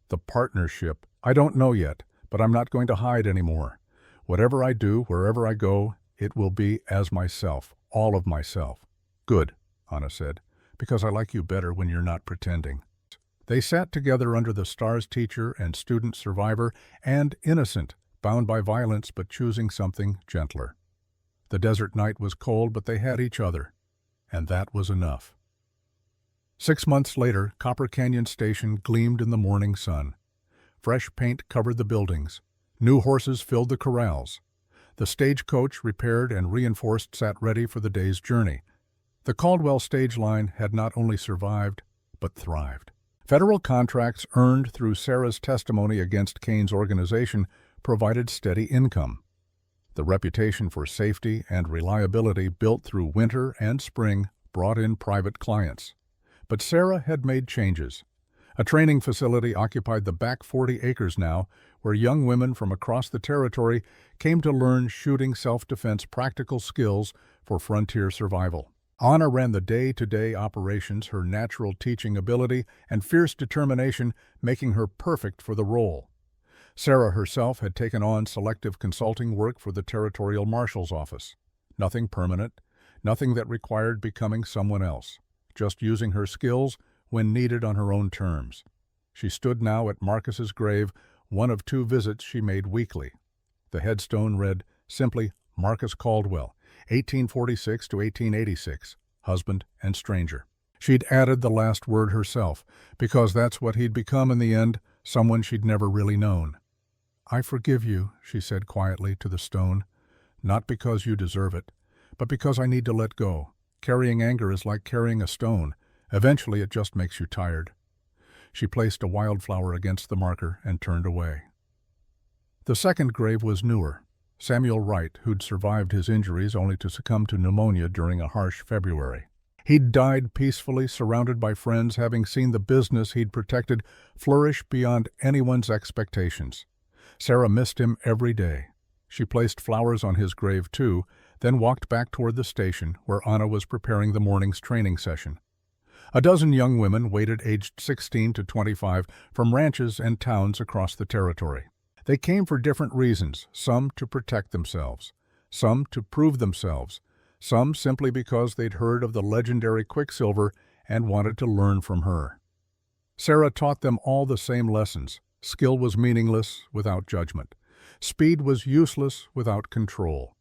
"The partnership. I don't know yet, but I'm not going to hide anymore. Whatever I do, wherever I go, it will be as myself, all of myself." "Good," Anna said, "because I like you better when you're not pretending." They sat together under the stars, teacher and student survivor, and innocent, bound by violence but choosing something gentler. The desert night was cold, but they had each other, and that was enough. 6 months later, Copper Canyon Station gleamed in the morning sun. Fresh paint covered the buildings. New horses filled the corrals. The stagecoach, repaired and reinforced, sat ready for the day's journey. The Caldwell stage line had not only survived, but thrived. Federal contracts earned through Sarah's testimony against Kane's organization provided steady income. The reputation for safety and reliability built through winter and spring brought in private clients. But Sarah had made changes. A training facility occupied the back 40 acres now, where young women from across the territory came to learn shooting, self-defense, practical skills for frontier survival. Anna ran the day-to-day operations, her natural teaching ability and fierce determination making her perfect for the role. Sarah herself had taken on selective consulting work for the Territorial Marshal's Office. Nothing permanent, nothing that required becoming someone else, just using her skills when needed on her own terms. She stood now at Marcus's grave, one of 2 visits she made weekly. The headstone read simply, "Marcus Caldwell, 1846 to 1886, husband and stranger." She'd added the last word herself, because that's what he'd become in the end, someone she'd never really known. "I forgive you," she said quietly to the stone, "not because you deserve it, but because I need to let go. Carrying anger is like carrying a stone. Eventually it just makes you tired." She placed a wildflower against the marker and turned away. The second grave was newer. Samuel Wright, who'd survived his injuries only to succumb to pneumonia during a harsh February. He'd died peacefully, surrounded by friends, having seen the business he'd protected flourish beyond anyone's expectations. Sarah missed him every day. She placed flowers on his grave too, then walked back toward the station, where Anna was preparing the morning's training session. A dozen young women waited, aged 16 to 25, from ranches and towns across the territory. They came for different reasons, some to protect themselves, some to prove themselves, some simply because they'd heard of the legendary Quicksilver and wanted to learn from her. Sarah taught them all the same lessons. Skill was meaningless without judgment. Speed was useless without control.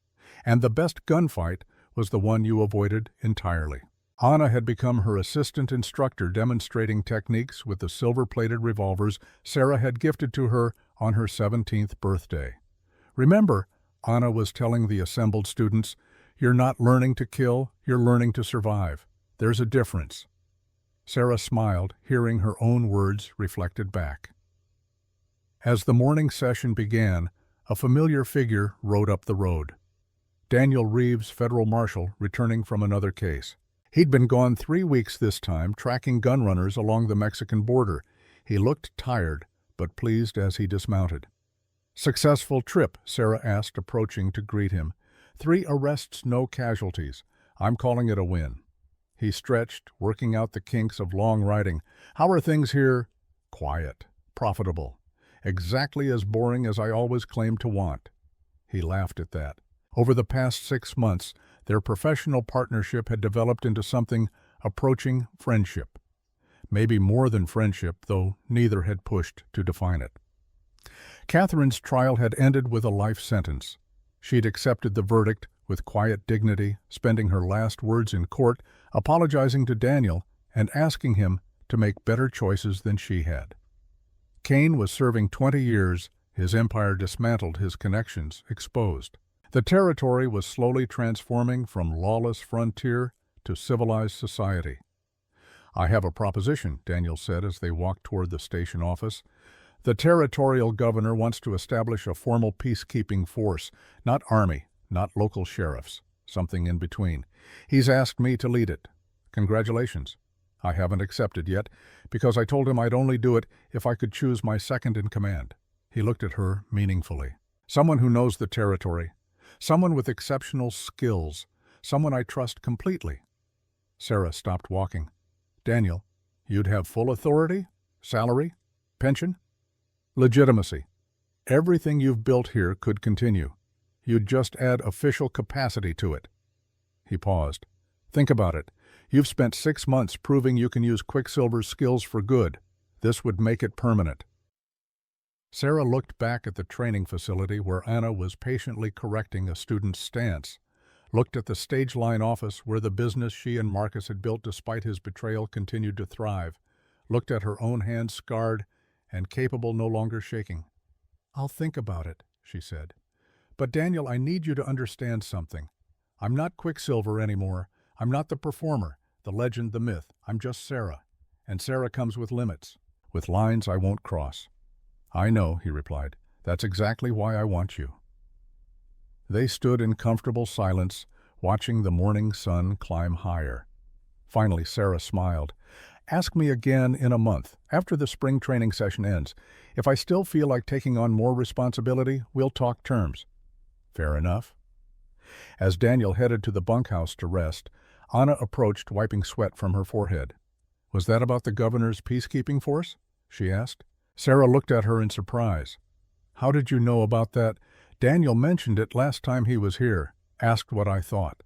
And the best gunfight was the one you avoided entirely. Anna had become her assistant instructor, demonstrating techniques with the silver-plated revolvers Sarah had gifted to her on her 17th birthday. "Remember," Anna was telling the assembled students, "you're not learning to kill, you're learning to survive. There's a difference." Sarah smiled, hearing her own words reflected back. As the morning session began, a familiar figure rode up the road. Daniel Reeves, federal marshal, returning from another case. He'd been gone 3 weeks this time, tracking gun runners along the Mexican border. He looked tired, but pleased as he dismounted. "Successful trip?" Sarah asked, approaching to greet him. "3 arrests, no casualties. I'm calling it a win." He stretched, working out the kinks of long riding. "How are things here?" "Quiet. Profitable. Exactly as boring as I always claimed to want." He laughed at that. Over the past 6 months, their professional partnership had developed into something approaching friendship. Maybe more than friendship, though neither had pushed to define it. Catherine's trial had ended with a life sentence. She'd accepted the verdict with quiet dignity, spending her last words in court, apologizing to Daniel and asking him to make better choices than she had. Kane was serving 20 years, his empire dismantled, his connections exposed. The territory was slowly transforming from lawless frontier to civilized society. "I have a proposition," Daniel said as they walked toward the station office. "The territorial governor wants to establish a formal peacekeeping force, not army, not local sheriffs, something in between. He's asked me to lead it. Congratulations. I haven't accepted yet, because I told him I'd only do it if I could choose my second in command." He looked at her meaningfully. "Someone who knows the territory. Someone with exceptional skills. Someone I trust completely." Sarah stopped walking. "Daniel, you'd have full authority? Salary? Pension?" "Legitimacy." Everything you've built here could continue. You'd just add official capacity to it." He paused. "Think about it. You've spent 6 months proving you can use Quicksilver's skills for good. This would make it permanent." Sarah looked back at the training facility where Anna was patiently correcting a student's stance, looked at the stage line office where the business she and Marcus had built despite his betrayal continued to thrive, looked at her own hands scarred and capable no longer shaking. "I'll think about it," she said. "But Daniel, I need you to understand something. I'm not Quicksilver anymore. I'm not the performer, the legend, the myth. I'm just Sarah. And Sarah comes with limits, with lines I won't cross." "I know," he replied. "That's exactly why I want you." They stood in comfortable silence, watching the morning sun climb higher. Finally, Sarah smiled. "Ask me again in a month, after the spring training session ends. If I still feel like taking on more responsibility, we'll talk terms." "Fair enough." As Daniel headed to the bunkhouse to rest, Anna approached, wiping sweat from her forehead. "Was that about the governor's peacekeeping force?" she asked. Sarah looked at her in surprise. "How did you know about that? Daniel mentioned it last time he was here, asked what I thought."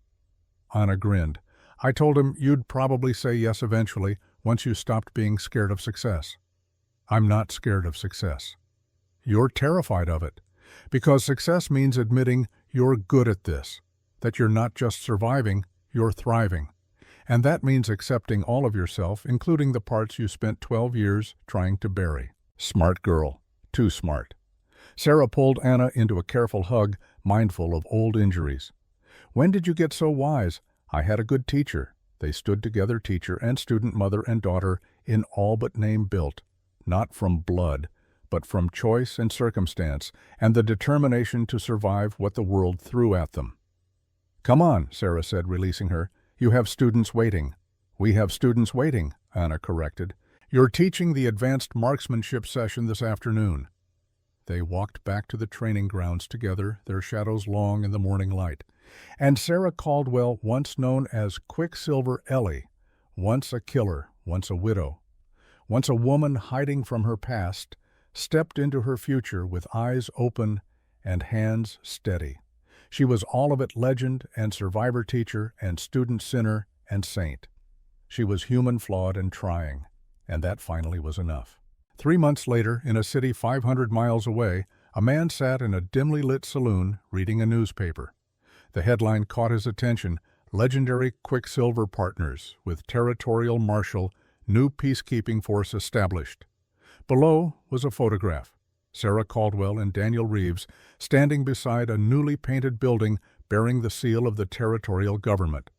Anna grinned. "I told him you'd probably say yes eventually, once you stopped being scared of success." "I'm not scared of success." "You're terrified of it. Because success means admitting you're good at this, that you're not just surviving, you're thriving. And that means accepting all of yourself, including the parts you spent 12 years trying to bury." "Smart girl. Too smart." Sarah pulled Anna into a careful hug, mindful of old injuries. "When did you get so wise? I had a good teacher." They stood together, teacher and student, mother and daughter, in all but name built, not from blood, but from choice and circumstance, and the determination to survive what the world threw at them. "Come on," Sarah said, releasing her. "You have students waiting." "We have students waiting," Anna corrected. "You're teaching the advanced marksmanship session this afternoon." They walked back to the training grounds together, their shadows long in the morning light. And Sarah Caldwell, once known as Quicksilver Ellie, once a killer, once a widow, once a woman hiding from her past, stepped into her future with eyes open and hands steady. She was all of it, legend and survivor, teacher and student, sinner and saint. She was human, flawed and trying, and that finally was enough. 3 months later, in a city 500 miles away, a man sat in a dimly lit saloon reading a newspaper. The headline caught his attention: "Legendary Quicksilver Partners with Territorial Marshal, New Peacekeeping Force Established." Below was a photograph. Sarah Caldwell and Daniel Reeves standing beside a newly painted building bearing the seal of the territorial government.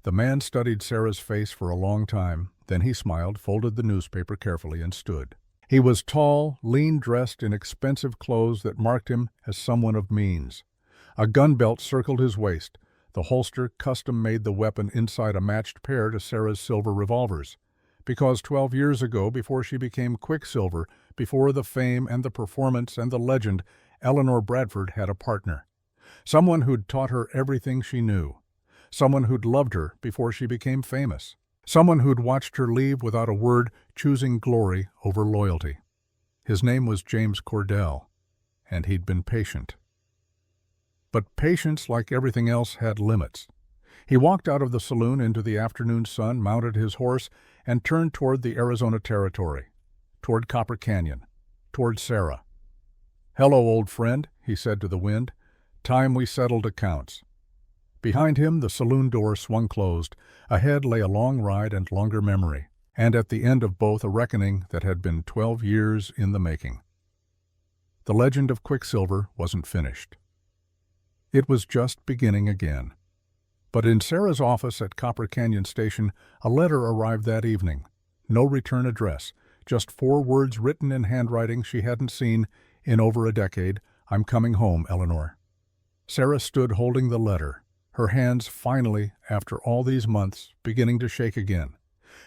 The man studied Sarah's face for a long time. Then he smiled, folded the newspaper carefully, and stood. He was tall, lean, dressed in expensive clothes that marked him as someone of means. A gun belt circled his waist. The holster custom made the weapon inside a matched pair to Sarah's silver revolvers. Because 12 years ago, before she became Quicksilver, before the fame and the performance and the legend, Eleanor Bradford had a partner. Someone who'd taught her everything she knew. Someone who'd loved her before she became famous. Someone who'd watched her leave without a word, choosing glory over loyalty. His name was James Cordell, and he'd been patient. But patience, like everything else, had limits. He walked out of the saloon into the afternoon sun, mounted his horse, and turned toward the Arizona Territory, toward Copper Canyon, toward Sarah. "Hello, old friend," he said to the wind. "Time we settled accounts." Behind him, the saloon door swung closed. Ahead lay a long ride and longer memory, and at the end of both a reckoning that had been 12 years in the making. The legend of Quicksilver wasn't finished. It was just beginning again. But in Sarah's office at Copper Canyon Station, a letter arrived that evening. No return address, just 4 words written in handwriting she hadn't seen in over a decade. "I'm coming home, Eleanor." Sarah stood holding the letter, her hands finally, after all these months, beginning to shake again.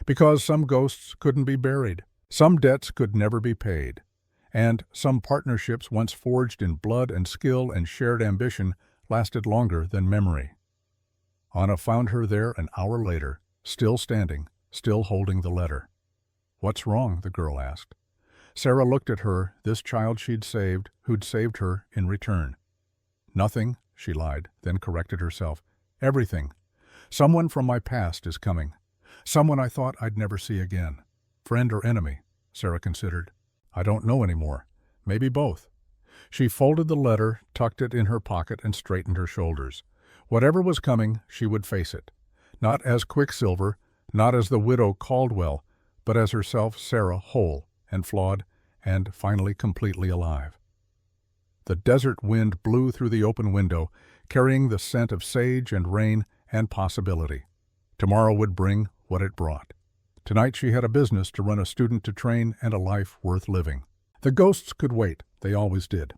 Because some ghosts couldn't be buried, some debts could never be paid, and some partnerships once forged in blood and skill and shared ambition lasted longer than memory. Anna found her there an hour later, still standing, still holding the letter. "What's wrong?" the girl asked. Sarah looked at her, this child she'd saved, who'd saved her in return. Nothing, she lied, then corrected herself. Everything. Someone from my past is coming. Someone I thought I'd never see again. Friend or enemy, Sarah considered. I don't know anymore. Maybe both. She folded the letter, tucked it in her pocket, and straightened her shoulders. Whatever was coming, she would face it. Not as Quicksilver, not as the widow Caldwell, but as herself, Sarah, whole and flawed, and finally completely alive. The desert wind blew through the open window, carrying the scent of sage and rain and possibility. Tomorrow would bring what it brought. Tonight she had a business to run, a student to train, and a life worth living. The ghosts could wait, they always did.